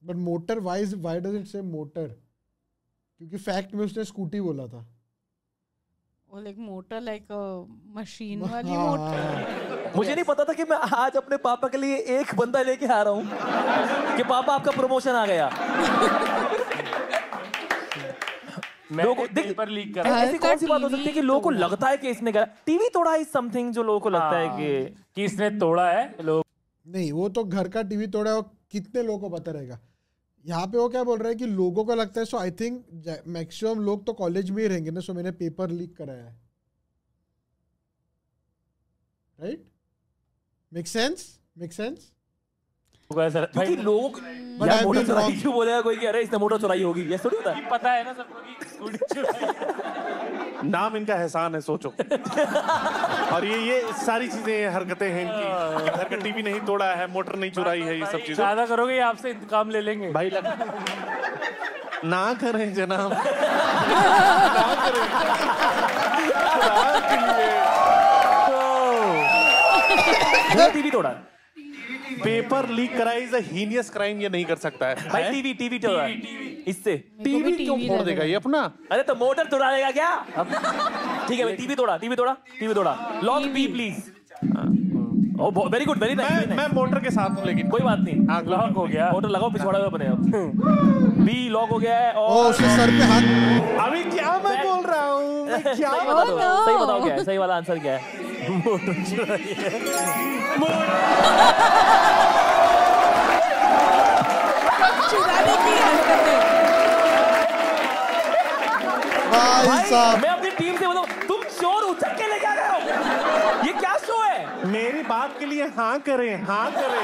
But motor, why does it से मोटर? क्योंकि फैक्ट में उसने स्कूटी बोला था। वो लाइक मोटर, लाइक मशीन वाली मोटर। मुझे नहीं पता था कि मैं आज अपने पापा के लिए एक बंदा लेके आ रहा हूँ कि पापा आपका प्रमोशन आ गया। लोगों पेपर लीक कर ऐसी कौन सी बात हो सकती है कि लोगों को लगता है कि इसने करा? टीवी तोड़ा इज समथिंग जो लोगों को लगता है कि इसने तोड़ा है। लोग नहीं, वो तो घर का टीवी तोड़ा है, कितने लोगों को पता रहेगा। यहाँ पे वो क्या बोल रहा है कि लोगों को लगता है। सो आई थिंक मैक्सिमम लोग तो कॉलेज में ही रहेंगे ना। सो मैंने पेपर लीक कराया है, राइट? Make sense? क्योंकि लोग यार मोटर चुराई क्यों बोलेगा कोई कि अरे इसने मोटर चुराई होगी? ये थोड़ी होता है। पता है ना सबको कि स्कूटी चुराई। नाम इनका एहसान है, सोचो। और ये सारी चीजें, हरकतें हैं इनकी। घर का टीवी नहीं तोड़ा है, मोटर नहीं चुराई है, ये सब चीजें। ज्यादा करोगे आपसे इंतकाम ले लेंगे भाई। ना करें जनाब, ना करें। टीवी तोड़ा, पेपर लीक कराई इज अ हीनियस क्राइम, ये नहीं कर सकता है भाई। टीवी तोड़ा इससे टीवी क्यों फोड़ देगा ये अपना? अरे तो मोटर तोड़ा देगा क्या? ठीक है भाई, टीवी तोड़ा। Lock be please. Oh very good, very nice. मैं मोटर के साथ हूँ, लेकिन कोई बात नहीं। हाँ, लॉक हो गया। मोटर लगाओ, पिछवाड़ा हुआ बने अब। बी लॉक हो गया है। ओ और उसके सर पे हाथ। अभी क्या मैं बोल रहा हूँ, मैं क्या सही बता दो, सही बताओ क्या है, सही वाला आंसर क्या है? मोटर चुराई है। चुराने की हरकतें। भाई साहब, मैं अपनी टीम से बताऊं, तुम चोर उचक के लेके आ गए हो। ये क्या शो है? मेरी बात के लिए हाँ करें, हाँ करें।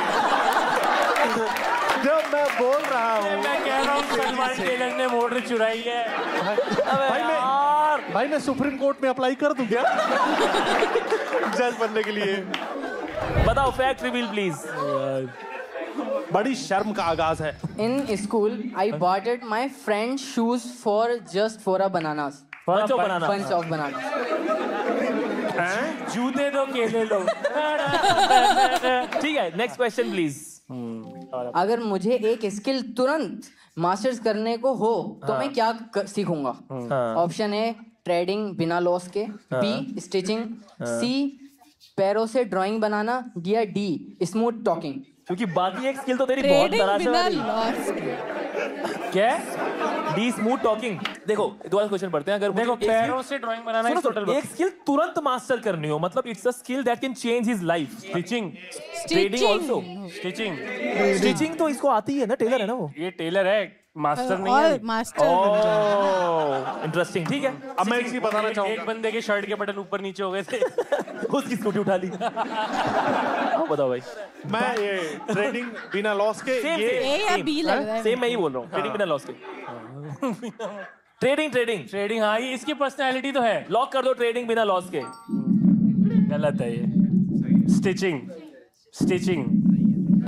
जब मैं बोल रहा हूँ, मैं कह रहा हूँ सलमान टेलर ने मोटर चुराई है। भाई मैं सुप्रीम कोर्ट में अप्लाई कर दूं क्या जज बनने के लिए? बताओ फैक्ट रिवील प्लीज। बड़ी शर्म का आगाज है। In school, I bought my friend's shoes for just for a bananas. Bunch of bananas. Bunch of bananas. जूते दो, केले लो। ठीक है, नेक्स्ट क्वेश्चन प्लीज। अगर मुझे एक स्किल तुरंत मास्टर्स करने को हो तो मैं क्या सीखूंगा? ऑप्शन ए ट्रेडिंग बिना लॉस के, बी स्टिचिंग, सी पैरों से ड्राइंग बनाना, या डी स्मूथ टॉकिंग। क्योंकि बाकी एक स्किल तो तेरी बहुत तराशा वाली। क्या? D smooth talking. देखो दोबारा क्वेश्चन पढ़ते हैं। अगर देखो पैरों से ड्राइंग बनाना है टोटल। एक स्किल तुरंत मास्टर करनी हो, मतलब it's a skill that can change his life. Stitching, trading also. Stitching तो इसको आती है ना, टेलर है ना वो। ये टेलर है, मास्टर नहीं है। Master interesting. ठीक है, अब मैं एक चीज बताना चाहूंगा। एक बंदे के शर्ट के बटन ऊपर नीचे हो गए थे। उसकी स्कूटी उठा ली। बताओ भाई। मैं ये ट्रेडिंग बिना लॉस के, सेम मैं ही बोल रहा हूँ। ट्रेडिंग बिना लॉस के। ट्रेडिंग हाँ, ये इसकी पर्सनैलिटी तो है। लॉक कर दो ट्रेडिंग बिना लॉस के। गलत है ये। स्टिचिंग।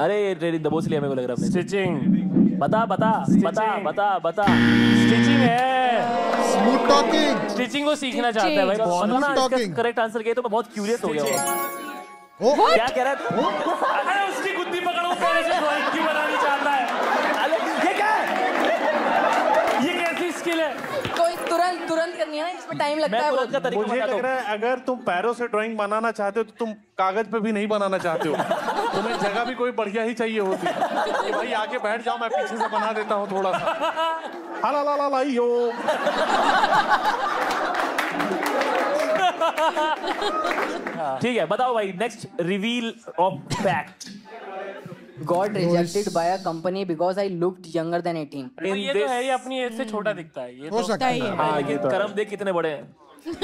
अरे ये ट्रेडिंग दबोच लिया मेरे को लग रहा है। स्टिचिंग। बता। स्टिचिंग है। Smooth talking. स्टिचिंग को सीखना चाहता है भाई बहुत। करेक्ट आंसर किया तो मैं बहुत क्यूरियस हो गया। क्या कह रहा है? अरे उसकी गुद्दी पकड़ो, पहले से ड्राइंग क्यों बनानी चाहता है? अरे ये क्या है? ये कैसी स्किल है? कोई तुरंत करनी है ना, इसमें टाइम लगता है। तुरंत का तरीका मुझे लग रहा है अगर तुम पैरों से ड्राइंग बनाना चाहते हो तो तुम कागज पे भी नहीं बनाना चाहते हो। तुम्हें जगह भी कोई बढ़िया ही चाहिए होती है कि भाई आके बैठ जाओ, मैं पीछे से बना देता हूँ थोड़ा सा। ठीक है, बताओ भाई। Next reveal of fact. Got rejected by a company because I looked younger than 18. ये तो है, ये अपनी एज से छोटा दिखता है। ये हो सकता है। हाँ, लेकिन कर्म देख कितने बड़े हैं।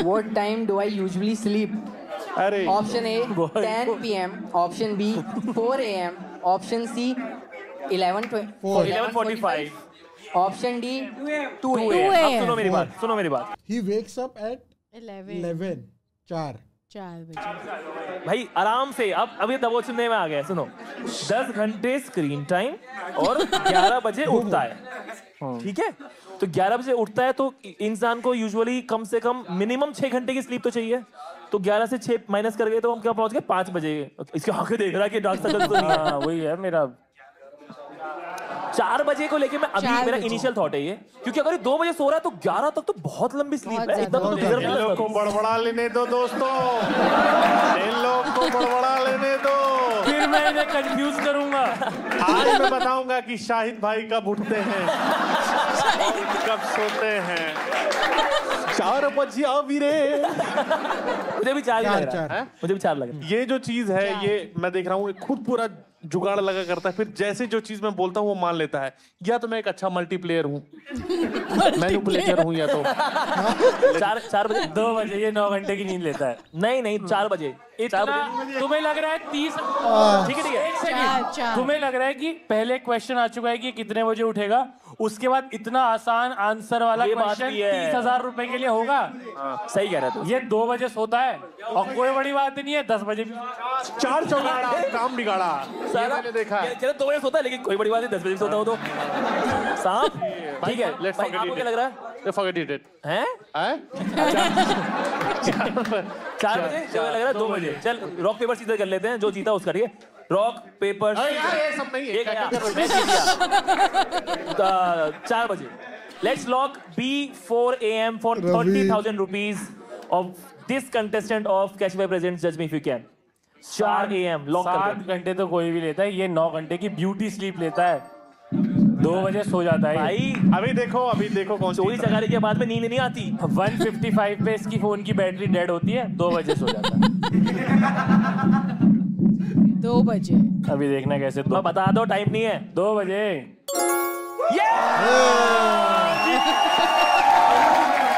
What time do I usually sleep? अरे Option A 10 p.m. Option B 4 a.m. Option C 11:45. Option D 2 a.m. अब सुनो मेरी बात। He wakes up at 11. 4 बजे। भाई आराम से। अब ये दबोचने में आ गया। सुनो, 10 घंटे स्क्रीन टाइम और 11 बजे उठता है। ठीक है, तो 11 बजे उठता है तो इंसान को यूजुअली कम से कम मिनिमम 6 घंटे की स्लीप तो चाहिए। तो 11 से 6 माइनस कर गए तो हम क्या पहुंच गए? 5 बजे। इसके आंखें देख रहा है कि डार्क सर्कल तो नहीं है। वही है मेरा। 4 बजे को लेके मैं अभी मेरा इनिशियल थॉट है ये, क्योंकि अगर ये 2 बजे सो रहा है तो 11 तक तो बहुत लंबी स्लीप है। इतना तो इन लोग को बड़बड़ा लेने दो दोस्तों, इन लोग को बड़बड़ा लेने दो, फिर मैं इन्हें कंफ्यूज करूंगा। आज मैं बताऊंगा कि शाहिद भाई कब उठते हैं कब सोते हैं। 4 बजे वीरे। मुझे भी 4 लग रहा है। मुझे भी 4 लग रहा है। ये जो चीज है ये मैं देख रहा हूँ खुद पूरा जुगाड़ लगा करता है, फिर जैसे जो चीज मैं बोलता हूँ वो मान लेता है। या तो मैं एक अच्छा मल्टीप्लेयर हूँ, मैनिपुलेटर हूँ, या तो 4 बजे 2 बजे ये 9 घंटे की नींद लेता है। नहीं 4 बजे। तुम्हें लग रहा है 30। ठीक है, एक सेकंड। तुम्हें लग रहा है कि पहले क्वेश्चन आ चुका है कि कितने बजे उठेगा, उसके बाद इतना आसान आंसर वाला क्वेश्चन 30,000 रुपए के लिए होगा। सही कह रहा है। ये 2 बजे सोता है और कोई बड़ी बात नहीं है। 10 बजे भी 4 चौगाड़ा काम बिगाड़ा। मैंने देखा है। 2 बजे सोता है लेकिन कोई बड़ी बात नहीं, 10 बजे सोता हो तो सांप। ठीक है, आपको क्या लग रहा है? Forget it. हैं? 4 बजे लग रहा है 2 बजे। चल रॉक पेपर सीजर कर लेते हैं, जो जीता उसका। ठीक है, रॉक पेपर ये सब नहीं है। 4 बजे। Let's lock B 4 AM for 30,000 rupees of this contestant of Cash by Presents Judge Me If You Can. 4 AM lock कर 7 घंटे तो कोई भी लेता है, ये 9 घंटे की ब्यूटी स्लीप लेता है, 2 बजे सो जाता है भाई। अभी देखो कौन चोरी चकारी के बाद में नींद नहीं आती। 155 पे इसकी फोन की बैटरी डेड होती है, 2 बजे सो जाता है। 2 बजे अभी देखना कैसे मैं बता दो, टाइम नहीं है। 2 बजे।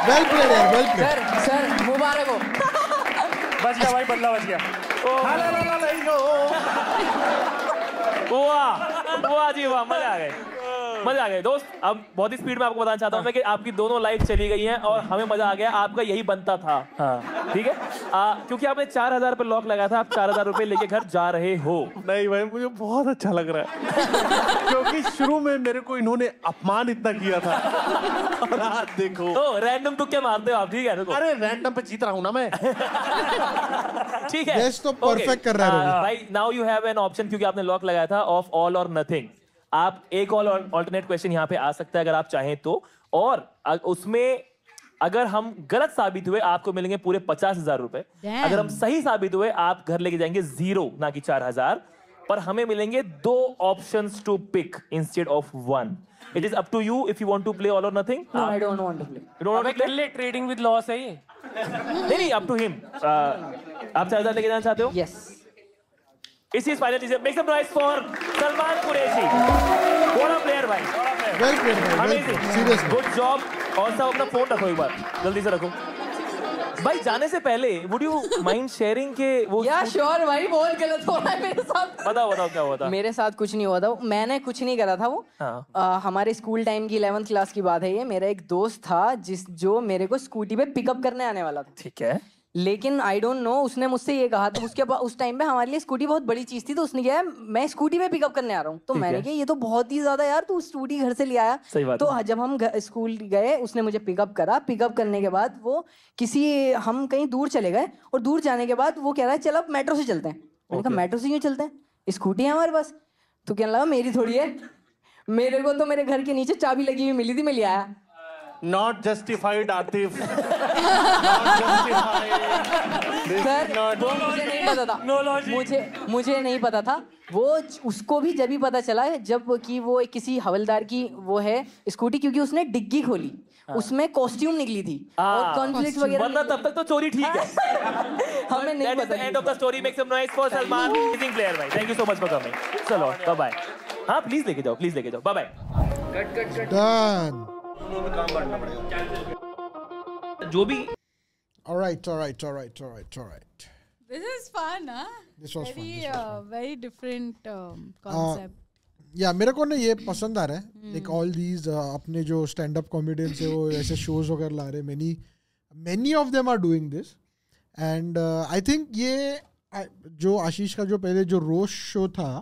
वेल प्लेड यार, वेल प्लेड। सर मुबारक हो। बच गया भाई, बदला बच गया। वाह जी वाह, मजा आ गए दोस्त। अब बहुत ही स्पीड में आपको बताना चाहता हूँ मैं कि आपकी दोनों लाइफ चली गई हैं और हमें मजा आ गया। आपका यही बनता था। हाँ ठीक है, क्योंकि आपने 4000 पे लॉक लगाया था, आप 4000 रुपए लेके घर जा रहे हो। नहीं भाई, मुझे बहुत अच्छा लग रहा है क्योंकि शुरू में मेरे को इन्होंने अपमान इतना किया था और आज देखो। तो रैंडम तुक्के मारते हो आप, ठीक है? अरे रैंडम पे जीत रहा हूँ ना मैं। ठीक है, तो परफेक्ट कर रहा है भाई। Now you have an option, क्योंकि आपने लॉक लगाया था ऑफ ऑल और नथिंग। आप एक और ऑल्टरनेट क्वेश्चन यहाँ पे आ सकता है अगर आप चाहें तो, और उसमें अगर हम गलत साबित हुए आपको मिलेंगे पूरे 50,000 रुपए। अगर हम सही साबित हुए आप घर लेके जाएंगे 0 ना कि 4000, पर हमें मिलेंगे 2 options to pick instead of 1। It is up to you if you want to play all or nothing. No I don't want to play. You don't want to play? Trading with loss है ये। नहीं, up to him. आप 4000 लेके जाना चाहते हो? Yes. This is final decision. Make some noise for Salman Qureshi. What a player, भाई. Well played, भाई. Amazing. Seriously. Good job. और सब अपना फोन रखो एक बार, जल्दी से रखो। भाई जाने से पहले would you mind sharing के वो? या श्योर भाई, बहुत गलत हो रहा है मेरे साथ। बताओ क्या हुआ था? मेरे साथ कुछ नहीं हुआ था, मैंने कुछ नहीं करा था वो। हाँ। हमारे स्कूल टाइम की 11th क्लास की बात है ये। मेरा एक दोस्त था जो मेरे को स्कूटी पे पिकअप करने आने वाला था। ठीक है। लेकिन आई डोंट नो, उसने मुझसे ये कहा था। उसके बाद उस टाइम पे हमारे लिए स्कूटी बहुत बड़ी चीज थी, तो उसने क्या है, मैं स्कूटी पे पिकअप करने आ रहा हूँ। तो मैंने कहा ये तो बहुत ही ज्यादा यार, तू स्कूटी घर से ले आया। तो जब हम जब गए उसने मुझे पिकअप करा। पिकअप करने के बाद वो हम कहीं दूर चले गए, और दूर जाने के बाद वो कह रहा है चल अब मेट्रो से चलते हैं। मैंने कहा मेट्रो से क्यों चलते हैं, स्कूटी है हमारे पास। तो कहने लगा मेरी थोड़ी है, मेरे को तो मेरे घर के नीचे चाबी लगी हुई मिली थी, मैं ले आया। Not justified, Atif. सर वो मुझे नहीं पता था। मुझे नहीं पता था। वो उसको भी जब ही पता चला जब कि वो किसी हवलदार की वो है स्कूटी, क्योंकि उसने डिग्गी खोली, उसमें कॉस्ट्यूम निकली थी और कॉन्फ्लिक्ट वगैरह। वरना तब तक तो चोरी ठीक है। हमें नहीं पता। End of the story. Make some noise for Salman. Amazing player भाई, thank you so much for coming. चलो बाय बाय। हाँ प्लीज लेके जाओ, बाय बाय। डन। जो भी। All right. This is fun, huh? This was fun. Very different concept. या मेरे को ना ये पसंद आ रहा है, like all these अपने जो स्टैंड अप कॉमेडियंस है वो ऐसे शोज वगैरह ला रहे हैं। many of them are doing this, and I think ये जो आशीष का जो पहले जो रोस्ट शो था,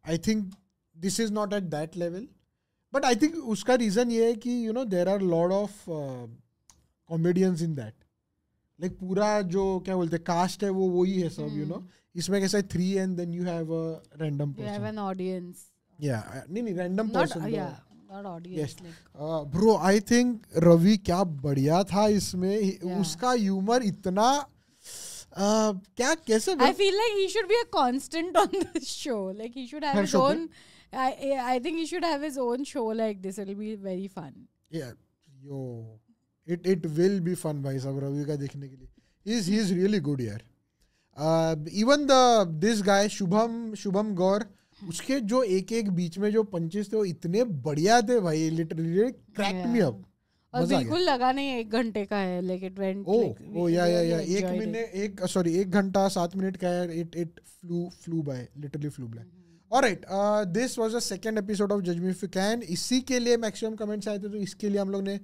I think this is not at that level, but I think उसका रीजन ये है कि you know there are lot of comedians in that, like पूरा जो क्या बोलते हैं कास्ट है वो वही है सब, you know. इसमें कैसा 3 and then you have a random person. You have an audience. Yeah, नहीं random person. Not audience. Yes. Bro, I think Ravi क्या बढ़िया था इसमें, उसका ह्यूमर इतना क्या कैसे. I feel like he should be a constant on this show. Like he should have his own. I think he should have his own show like this. It'll be very fun. Yeah, it will be fun भाई सब रवि का देखने के लिए. He's really good यार. Even this guy Shubham गौर, उसके जो एक बीच में जो पंचेस थे वो इतने बढ़िया थे भाई, लिटरली क्रैक्ड मी अप. और बिल्कुल लगा नहीं 1 घंटे का है, like it went. एक घंटा 7 मिनट का है. It flew by, literally flew by. Alright, this was the second episode of Judge Me If You Can. इसी के लिए मैक्सिमम कमेंट्स आए थे, तो इसके लिए हम लोग ने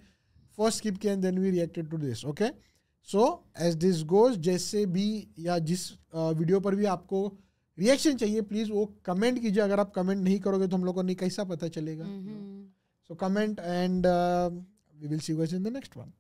फर्स्ट स्किप किया and then we reacted to this. Okay, so as this goes, जैसे भी या जिस वीडियो पर भी आपको रिएक्शन चाहिए प्लीज वो कमेंट कीजिए. अगर आप कमेंट नहीं करोगे तो हम लोग को नहीं कैसा पता चलेगा. So comment and we will see you guys in the next one.